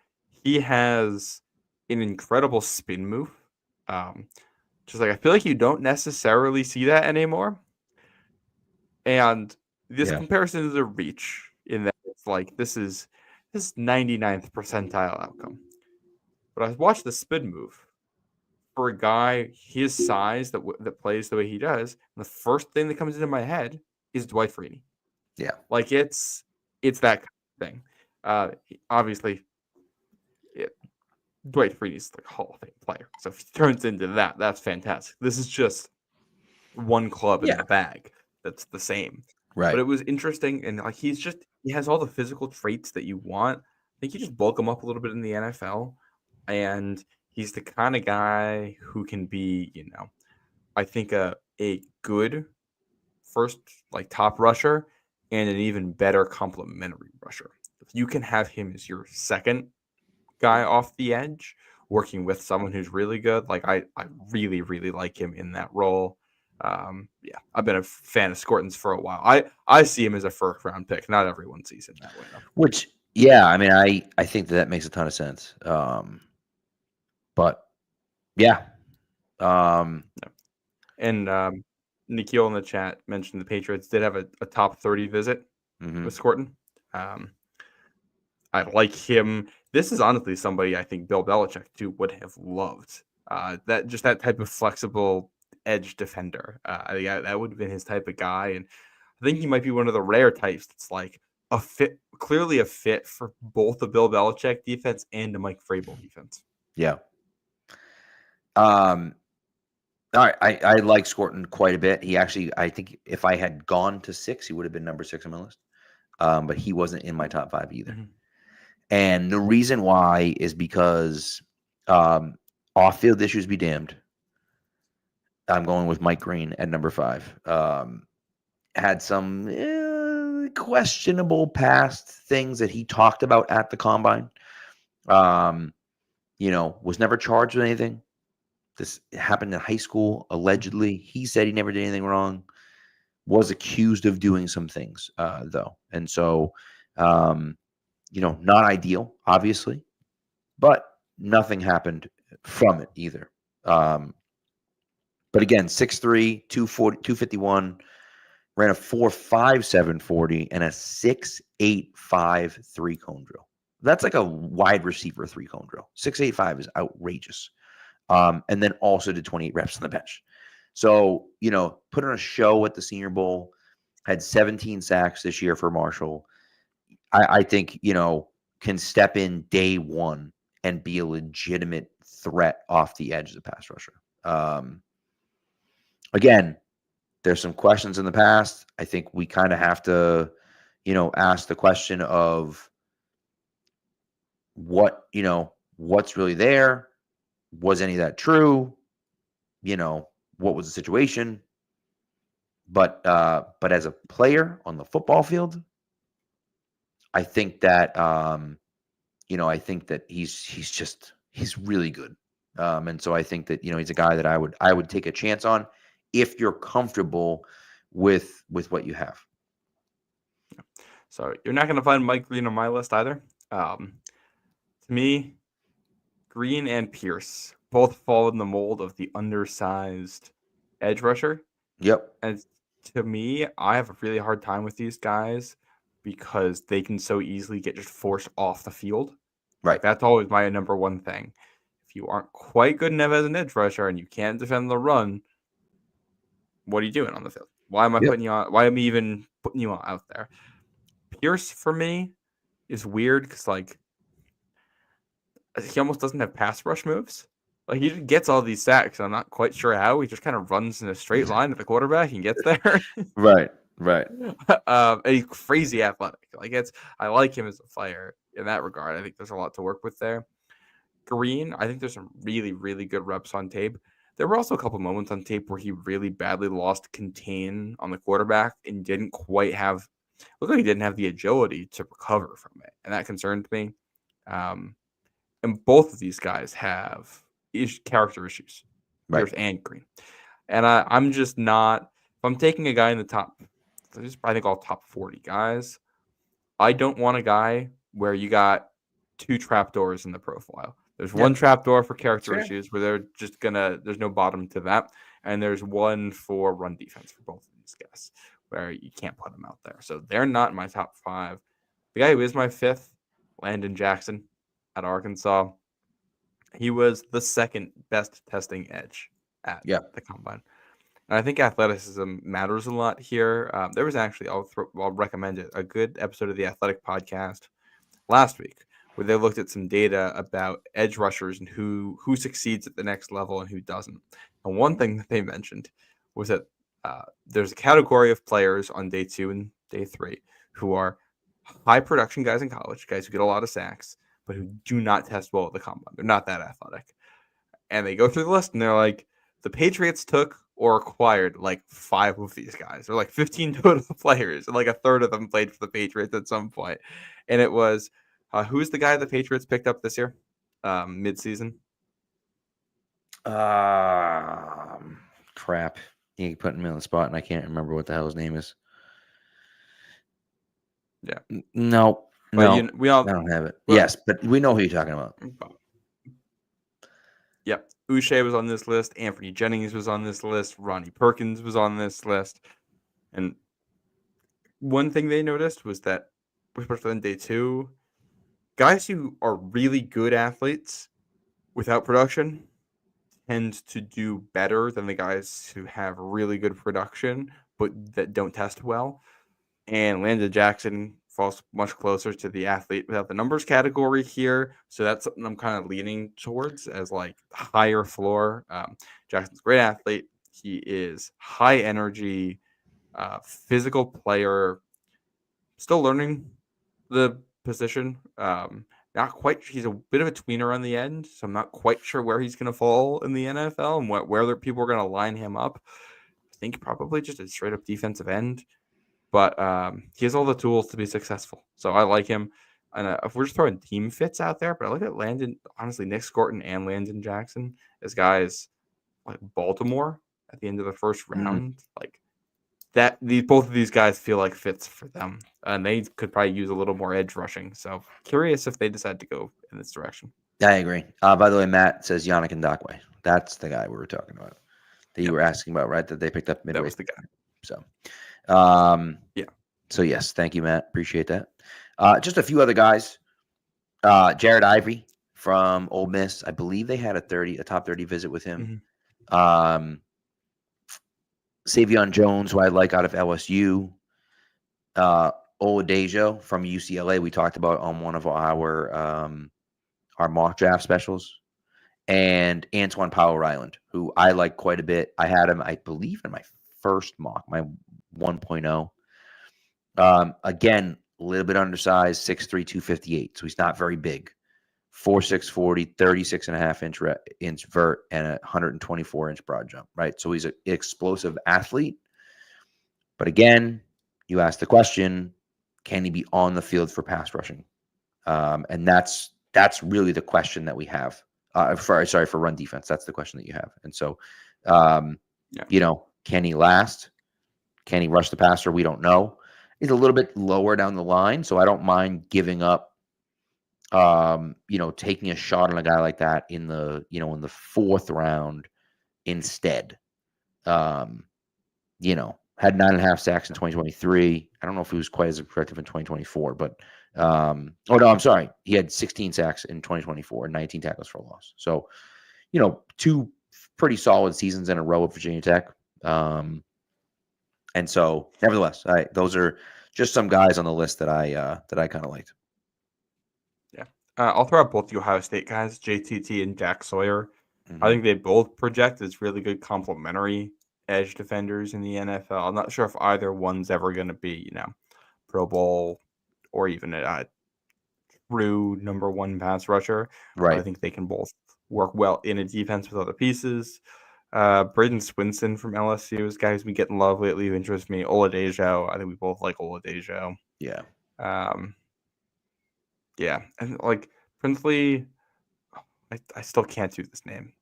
he has an incredible spin move. Just like, I feel like you don't necessarily see that anymore. And this comparison is a reach in that it's like, this is 99th percentile outcome. But I've watched the spin move for a guy his size that plays the way he does. And the first thing that comes into my head is Dwight Freeney. Yeah. Like, it's that kind of thing. Obviously, Dwight Freeney's like a Hall of Fame player. So if he turns into that, that's fantastic. This is just one club in the bag that's the same. Right. But it was interesting, and like, he has all the physical traits that you want. I think you just bulk him up a little bit in the NFL, and he's the kind of guy who can be, I think a good first top rusher and an even better complementary rusher. If you can have him as your second guy off the edge, working with someone who's really good, like I really, really like him in that role. I've been a fan of Scorton's for a while. I see him as a first round pick. Not everyone sees him that way, though. Which, yeah, I mean, I think that makes a ton of sense. But yeah. And Nikhil in the chat mentioned the Patriots did have a top 30 visit with Scorton. I like him. This is honestly somebody I think Bill Belichick too would have loved. That type of flexible edge defender. That would have been his type of guy, and I think he might be one of the rare types that's like clearly a fit for both the Bill Belichick defense and the Mike Vrabel defense. Yeah. All right. I like Scorton quite a bit. He actually, I think if I had gone to 6, he would have been number 6 on my list. But he wasn't in my top 5 either. Mm-hmm. And the reason why is because off-field issues be damned. I'm going with Mike Green at number 5. Had some questionable past things that he talked about at the combine. Was never charged with anything. This happened in high school, allegedly. He said he never did anything wrong. Was accused of doing some things, though. And so, not ideal, obviously, but nothing happened from it either. But again, 6'3", 240, 251, ran a 4.5 740 and a 6.85 3-cone drill. That's like a wide receiver 3-cone drill. 6.85 is outrageous. And then also did 28 reps on the bench. So, put on a show at the Senior Bowl, had 17 sacks this year for Marshall. I think, can step in day one and be a legitimate threat off the edge of the pass rusher. Again, there's some questions in the past. I think we kind of have to, ask the question of what's really there. Was any of that true? What was the situation? But as a player on the football field, I think that he's really good. And so I think that, he's a guy that I would take a chance on if you're comfortable with what you have. So you're not going to find Mike Green on my list either. To me, Green and Pierce both fall in the mold of the undersized edge rusher. Yep. And to me, I have a really hard time with these guys because they can so easily get just forced off the field. Right. That's always my number one thing. If you aren't quite good enough as an edge rusher and you can't defend the run, what are you doing on the field? Why am I putting you on? Why am I even putting you out there? Pierce for me is weird because he almost doesn't have pass rush moves. He just gets all these sacks. I'm not quite sure how. He just kind of runs in a straight line to the quarterback and gets there. Right. And he's crazy athletic. I like him as a player in that regard. I think there's a lot to work with there. Green, I think there's some really, really good reps on tape. There were also a couple moments on tape where he really badly lost contain on the quarterback and didn't quite have, looked like he didn't have the agility to recover from it. And that concerned me. And both of these guys have character issues, right. Pierce and Green. And I'm just not, if I'm taking a guy in the top, I think all top 40 guys, I don't want a guy where you got two trapdoors in the profile. There's one trapdoor for character issues where they're just there's no bottom to that. And there's one for run defense for both of these guys where you can't put them out there. So they're not in my top 5. The guy who is my 5th, Landon Jackson at Arkansas. He was the second best testing edge at the combine. And I think athleticism matters a lot here. There was actually, I'll recommend it, a good episode of the Athletic Podcast last week where they looked at some data about edge rushers and who succeeds at the next level and who doesn't. And one thing that they mentioned was that there's a category of players on day 2 and day 3 who are high production guys in college, guys who get a lot of sacks, but who do not test well at the combine. They're not that athletic. And they go through the list and they're like, the Patriots took or acquired 5 of these guys. They're 15 total players, and a third of them played for the Patriots at some point. And it was, who's the guy the Patriots picked up this year, mid-season? Crap. You putting me on the spot, and I can't remember what the hell his name is. Yeah. No. We all, I don't have it. Yes, but we know who you're talking about. Yep. Uche was on this list. Anthony Jennings was on this list. Ronnie Perkins was on this list. And one thing they noticed was that, especially on day 2, guys who are really good athletes without production tend to do better than the guys who have really good production but that don't test well. And Landon Jackson falls much closer to the athlete without the numbers category here. So that's something I'm kind of leaning towards as higher floor. Jackson's a great athlete. He is high energy, physical player, still learning the position. Not quite, he's a bit of a tweener on the end. So I'm not quite sure where he's going to fall in the NFL and where people are going to line him up. I think probably just a straight up defensive end. But he has all the tools to be successful. So I like him. And if we're just throwing team fits out there, but I look at Landon, honestly, Nick Scorton and Landon Jackson as guys like Baltimore at the end of the first Mhm. round, like that. Both of these guys feel like fits for them, and they could probably use a little more edge rushing. So curious if they decide to go in this direction. I agree. By the way, Matt says Yannick Ngakoue. That's the guy we were talking about. That you Yep. were asking about, right? That they picked up midway. That was the guy. So, Yeah. So yes, thank you, Matt. Appreciate that. Just a few other guys. Jared Ivey from Ole Miss. I believe they had a top 30 visit with him. Mhm. Savion Jones, who I like out of LSU. Oladejo from UCLA. We talked about on one of our mock draft specials. And Antoine Powell Island, who I like quite a bit. I had him, I believe, in my first mock, my 1.0. Again, a little bit undersized, 6'3", 258. So he's not very big. 4'6", 40, 36.5-inch vert, and a 124-inch broad jump, right? So he's an explosive athlete. But again, you ask the question, can he be on the field for pass rushing? And that's really the question that we have. For run defense, that's the question that you have. And so, can he last? Can he rush the passer? We don't know. He's a little bit lower down the line, so I don't mind giving up, taking a shot on a guy like that in the fourth round instead. Had 9.5 sacks in 2023. I don't know if he was quite as effective in 2024, but I'm sorry. He had 16 sacks in 2024 and 19 tackles for a loss. So, 2 pretty solid seasons in a row at Virginia Tech. And so, nevertheless, those are just some guys on the list that I kind of liked. Yeah. I'll throw out both the Ohio State guys, JTT and Jack Sawyer. Mm-hmm. I think they both project as really good complementary edge defenders in the NFL. I'm not sure if either one's ever going to be, Pro Bowl or even a true number one pass rusher. Right. I think they can both work well in a defense with other pieces. Braden Swinson from LSU is a guy who's been getting love lately who interests me. Oladejo. I think we both like Oladejo. Yeah. Yeah. And like Princely, I still can't do this name.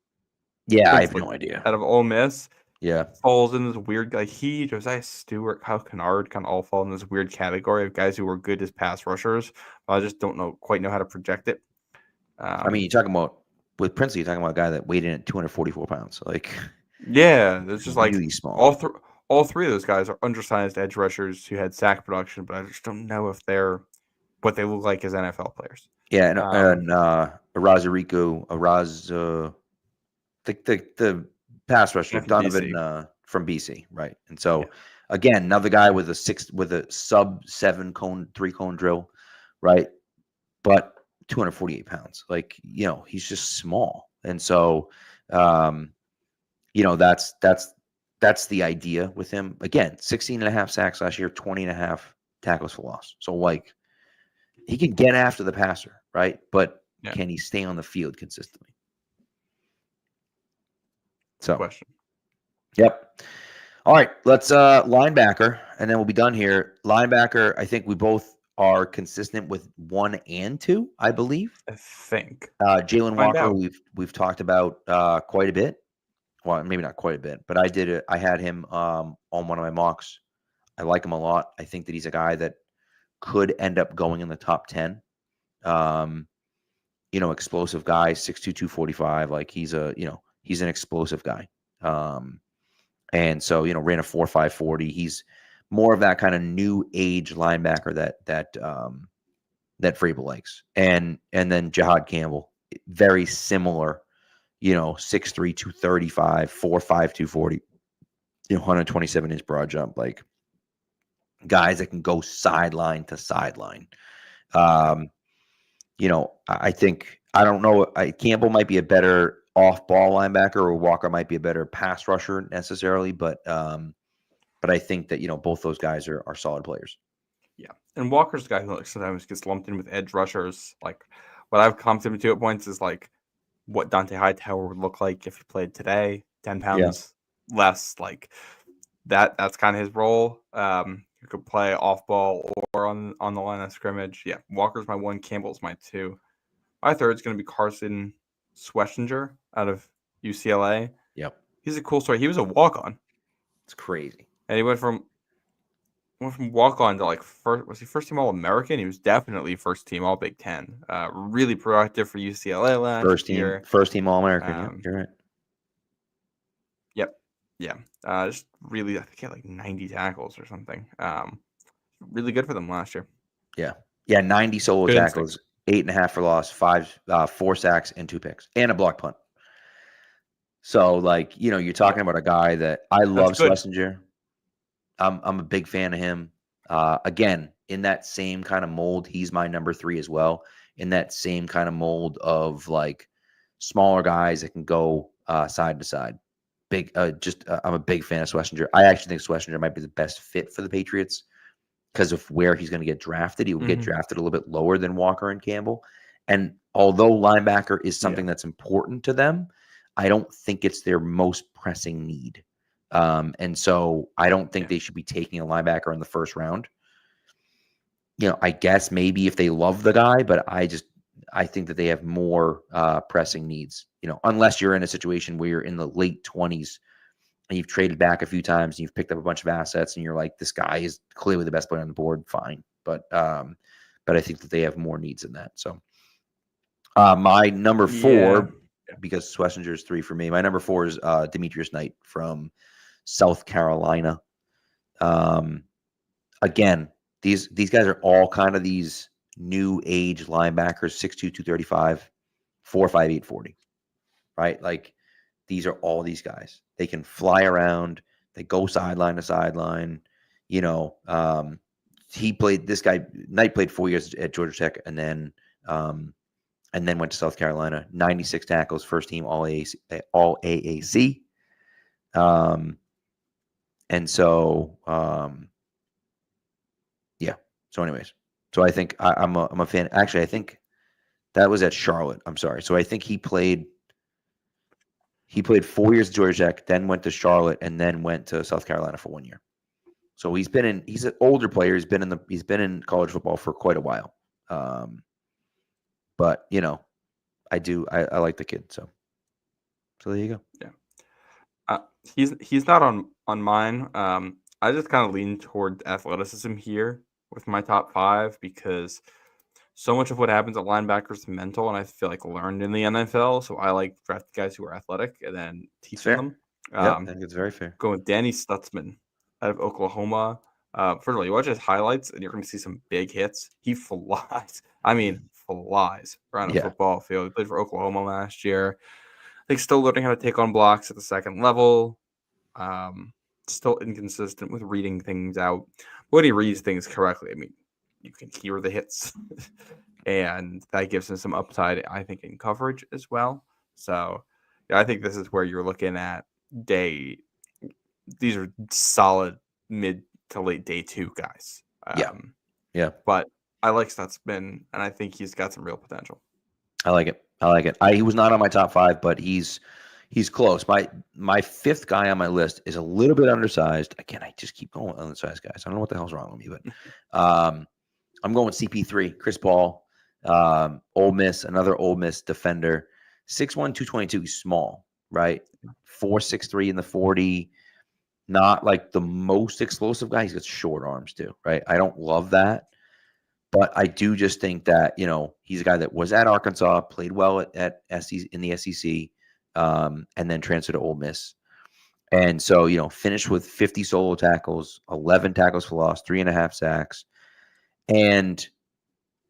Yeah, I have no idea. Out of Ole Miss. Yeah. Falls in this weird, like Josiah Stewart, Kyle Kennard kind of all fall in this weird category of guys who were good as pass rushers. I just don't quite know how to project it. You're talking about with Princely, you're talking about a guy that weighed in at 244 pounds. Yeah, it's just really like small. All three of those guys are undersized edge rushers who had sack production, but I just don't know if they're what they look like as NFL players. Yeah, and the pass rusher, Donovan from BC, right? And so again, another guy with a sub 7 cone, 3 cone drill, right? But 248 pounds, he's just small, and so that's the idea with him. Again, 16.5 sacks last year, 20.5 tackles for loss. So he can get after the passer, right? But can he stay on the field consistently? So, question. Yep. All right, let's linebacker, and then we'll be done here. Linebacker, I think we both are consistent with 1 and 2, I believe. I think Jalen Walker, we've talked about quite a bit. Well, maybe not quite a bit, but I had him on one of my mocks. I like him a lot. I think that he's a guy that could end up going in the top 10. Explosive guy, 6'2", 245. He's an explosive guy. And so, ran a 4.5 40. He's more of that kind of new age linebacker that Vrabel likes. And then Jihad Campbell, very similar, 6'3", 235, 4'5", 240, 127-inch broad jump, guys that can go sideline to sideline. I think, I don't know, Campbell might be a better off-ball linebacker, or Walker might be a better pass rusher necessarily, but I think that both those guys are solid players. Yeah, and Walker's the guy who sometimes gets lumped in with edge rushers. What I've come to at points is what Dante Hightower would look like if he played today, 10 pounds less. That's kind of his role. You could play off ball or on the line of scrimmage. Yeah, Walker's my 1, Campbell's my 2. My 3rd is going to be Carson Schwetzinger out of UCLA. Yep. He's a cool story. He was a walk-on. It's crazy. And he went from walk-on to like was he first team All-American? He was definitely first team All Big Ten. Really productive for UCLA last year. First team All-American. You're right. Yep. Yeah. Just really, I think he had like 90 tackles or something. Really good for them last year. Yeah. 90 solo good tackles, instinct. 8.5 for loss, 4 sacks, and 2 picks, and a block punt. So, like, you're talking about a guy that I love, Schlesinger. I'm a big fan of him. Again, in that same kind of mold, he's my number 3 as well. In that same kind of mold of like smaller guys that can go side to side. I'm a big fan of Schlesinger. I actually think Schlesinger might be the best fit for the Patriots because of where he's going to get drafted. He will get drafted a little bit lower than Walker and Campbell. And although linebacker is something that's important to them, I don't think it's their most pressing need. And so I don't think they should be taking a linebacker in the first round. I guess maybe if they love the guy, but I think that they have more pressing needs, unless you're in a situation where you're in the late 20s and you've traded back a few times and you've picked up a bunch of assets and you're like, this guy is clearly the best player on the board. Fine. But I think that they have more needs than that. So my number 4, because Schlesinger is 3 for me, my number 4 is Demetrius Knight from South Carolina. Again, these guys are all kind of these new age linebackers, 6'2", 235, 4'5", 840, right? Like these are all these guys. They can fly around. They go sideline to sideline. Knight played 4 years at Georgia Tech and then went to South Carolina. 96 tackles, first team all AAC. And so, So anyways, so I think I'm a fan. Actually, I think that was at Charlotte. I'm sorry. So I think he played 4 years at Georgia Tech, then went to Charlotte, and then went to South Carolina for 1 year. So he's an older player. He's been in college football for quite a while. But I like the kid. So there you go. Yeah. He's not on mine. I just kind of lean toward athleticism here with my top 5 because so much of what happens at linebacker is mental, and I feel like learned in the NFL. So I like drafting guys who are athletic and then teaching them. I think it's very fair. Going with Danny Stutzman out of Oklahoma. First of all, you watch his highlights, and you're going to see some big hits. He flies. I mean, flies around a football field. He played for Oklahoma last year. I think still learning how to take on blocks at the second level. Still inconsistent with reading things out. When he reads things correctly, I mean, you can hear the hits, and that gives him some upside, I think, in coverage as well. So, I think this is where you're looking at these are solid mid to late day 2 guys. But I like Stutzman, and I think he's got some real potential. I like it. He was not on my top 5, but he's close. My 5th guy on my list is a little bit undersized. Again, I just keep going with undersized guys. I don't know what the hell's wrong with me, but I'm going with CP3, Chris Paul, Ole Miss, another Ole Miss defender, 6'1", 222. He's small, right? 4'6", in the 40. Not like the most explosive guy. He's got short arms too, right? I don't love that. But I do just think that, he's a guy that was at Arkansas, played well at SEC, in the SEC, and then transferred to Ole Miss. And so, finished with 50 solo tackles, 11 tackles for loss, 3.5 sacks. And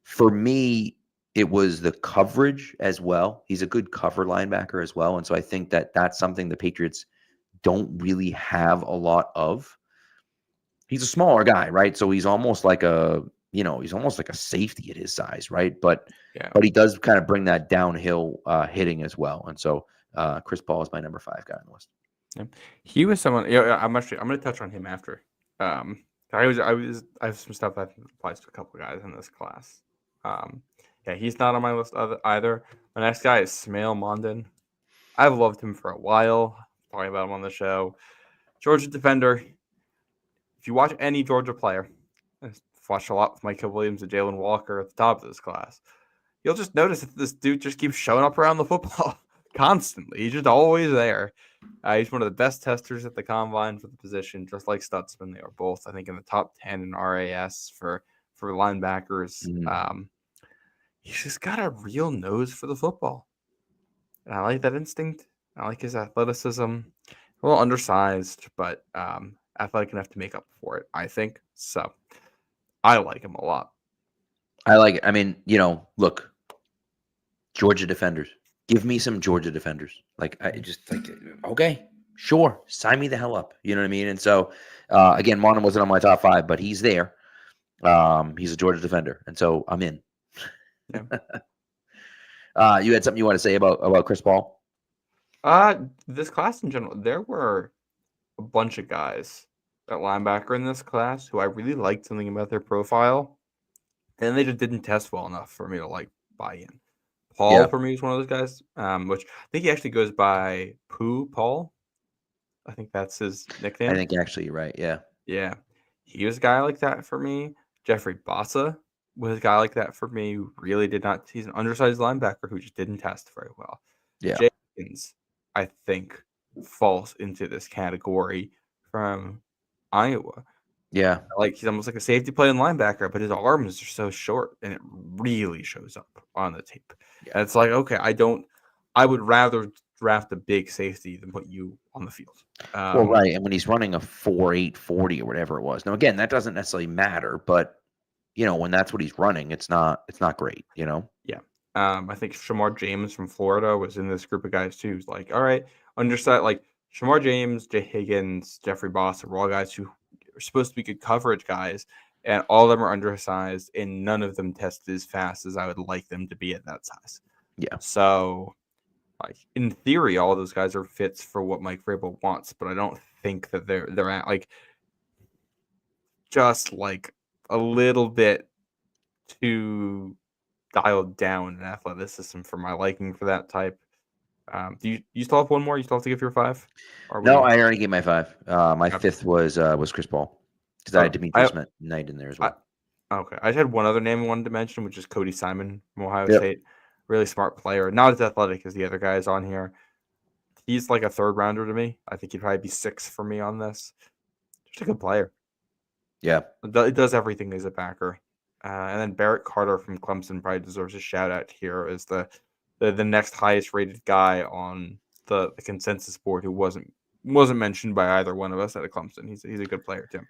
for me, it was the coverage as well. He's a good cover linebacker as well. And so I think that that's something the Patriots don't really have a lot of. He's a smaller guy, right? So he's almost like a safety at his size, right? But he does kind of bring that downhill hitting as well. And so Chris Paul is my number 5 guy on the list. Yeah. He was someone. I'm going to touch on him after. I have some stuff that applies to a couple of guys in this class. He's not on my list either. My next guy is Smail Mondon. I've loved him for a while. Talking about him on the show. Georgia defender. If you watch any Georgia player, I've watched a lot with Michael Williams and Jalen Walker at the top of this class, you'll just notice that this dude just keeps showing up around the football constantly. He's just always there. He's one of the best testers at the combine for the position, just like Stutzman. They are both, I think, in the top 10 in RAS for linebackers. He's just got a real nose for the football. And I like that instinct. I like his athleticism. A little undersized, but athletic enough to make up for it, I think. So I like him a lot. I like it. I mean, look, Georgia defenders. Give me some Georgia defenders. Like, I just like, okay, sure, sign me the hell up. You know what I mean? And so, again, Martin wasn't on my top 5, but he's there. He's a Georgia defender, and so I'm in. Yeah. You had something you want to say about Chris Paul? This class in general, there were a bunch of guys at linebacker in this class who I really liked something about their profile, and they just didn't test well enough for me to like buy in. Paul for me is one of those guys, which I think he actually goes by Pooh Paul. I think that's his nickname. I think actually you're right. Yeah. Yeah. He was a guy like that for me. Jeffrey Bossa was a guy like that for me who really did not. He's an undersized linebacker who just didn't test very well. Yeah. Jenkins, I think, falls into this category from Iowa. Yeah. Like he's almost like a safety playing linebacker, but his arms are so short and it really shows up on the tape. Yeah. And it's like, okay, I would rather draft a big safety than put you on the field. Well, right. And when he's running a 4.8 40 or whatever it was. Now, again, that doesn't necessarily matter, but when that's what he's running, it's not great, Yeah. I think Shamar James from Florida was in this group of guys too. He's like, all right, underside, like Shamar James, Jay Higgins, Jeffrey Boss are all guys who are supposed to be good coverage guys, and all of them are undersized, and none of them tested as fast as I would like them to be at that size. Yeah. So, like in theory, all of those guys are fits for what Mike Vrabel wants, but I don't think that they're at like just like a little bit too dialed down in athleticism for my liking for that type. Do you still have one more? You still have to give your 5? No, I already gave my 5. My 5th was Chris Paul because I had Demetrius Knight in there as well. Okay, I just had one other name I wanted to mention, which is Cody Simon from Ohio State. Really smart player, not as athletic as the other guys on here. He's like a 3rd rounder to me. I think he'd probably be 6 for me on this. Just a good player. Yeah, it does everything as a backer. And then Barrett Carter from Clemson probably deserves a shout out here as the next highest rated guy on the consensus board who wasn't mentioned by either one of us at Clemson. He's a good player, Tim.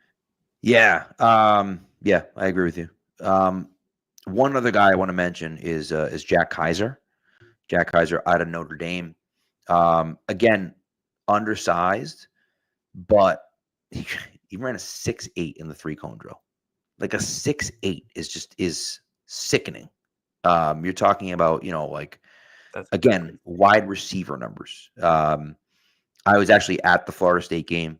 Yeah. Yeah, I agree with you. One other guy I want to mention is Jack Kaiser. Jack Kaiser out of Notre Dame. Again, undersized, but he ran a 6.8 in the 3-cone drill. Like a 6.8 is sickening. You're talking about, again, wide receiver numbers. I was actually at the Florida State game.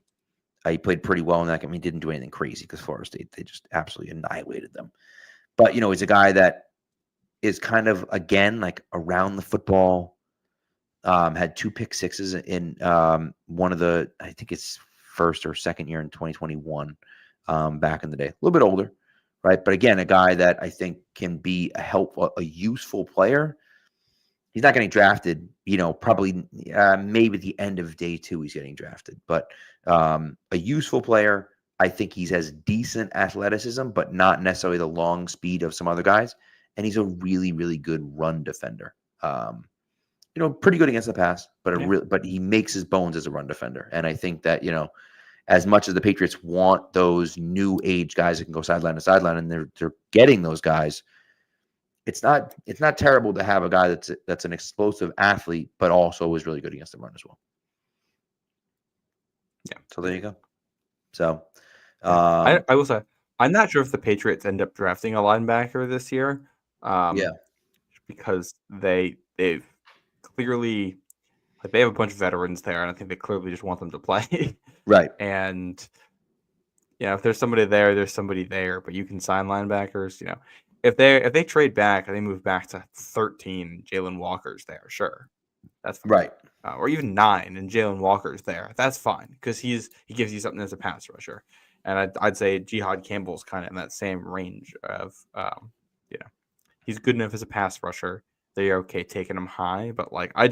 He played pretty well in that game. I mean, he didn't do anything crazy because Florida State, they just absolutely annihilated them. But, he's a guy that is kind of, again, like around the football, had 2 pick sixes in one of the, I think it's first or second year in 2021 back in the day. A little bit older, right? But again, a guy that I think can be a useful player. He's not getting drafted, probably maybe at the end of day 2 he's getting drafted. But a useful player. I think he's has decent athleticism, but not necessarily the long speed of some other guys. And he's a really, really good run defender. Pretty good against the pass, but he makes his bones as a run defender. And I think that, as much as the Patriots want those new age guys that can go sideline to sideline, and they're getting those guys, it's not terrible to have a guy that's an explosive athlete, but also is really good against the run as well. Yeah. So there you go. So I will say I'm not sure if the Patriots end up drafting a linebacker this year. Because they've clearly they have a bunch of veterans there, and I think they clearly just want them to play. Right. And if there's somebody there, there's somebody there, but you can sign linebackers. If they trade back and they move back to 13, Jalen Walker's there, sure, that's fine. Right. Or even 9 and Jalen Walker's there, that's fine because he gives you something as a pass rusher. And I'd say Jihad Campbell's kind of in that same range of he's good enough as a pass rusher. They're okay taking him high, but like I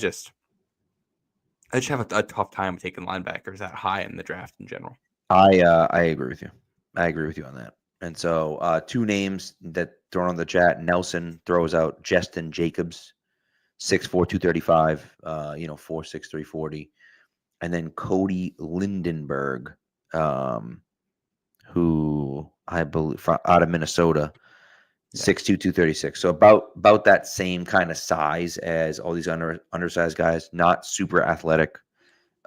I just have a tough time taking linebackers that high in the draft in general. I agree with you. I agree with you on that. And so 2 names that thrown on the chat. Nelson throws out Justin Jacobs, 6'4", 235, 4'6", 340. And then Cody Lindenberg, who I believe out of Minnesota, 6'2", 236. So about that same kind of size as all these undersized guys. Not super athletic,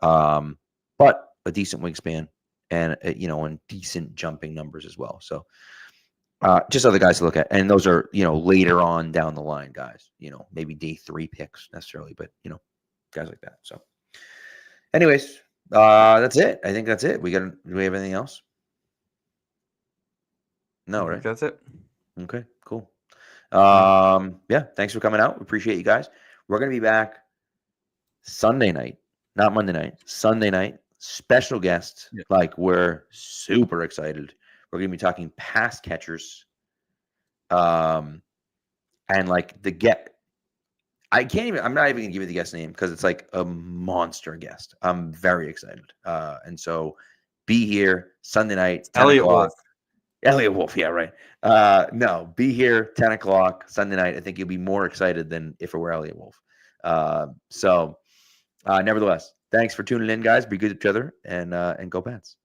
but a decent wingspan and and decent jumping numbers as well. So just other guys to look at, and those are later on down the line guys. Maybe day 3 picks necessarily, but guys like that. So, anyways, that's it. I think that's it. Do we have anything else? No, right? That's it. Okay, cool. Yeah, thanks for coming out. We appreciate you guys. We're going to be back Sunday night, not Monday night, Sunday night. Special guest. Yeah. Like, we're super excited. We're going to be talking pass catchers. And like I'm not even going to give you the guest name because it's like a monster guest. I'm very excited. And so be here Sunday night, 10 Elliot o'clock. Wolf. Elliot Wolf, yeah, right. No, be here 10 o'clock Sunday night. I think you'll be more excited than if it were Elliot Wolf. So nevertheless, thanks for tuning in, guys. Be good to each other and go Pats.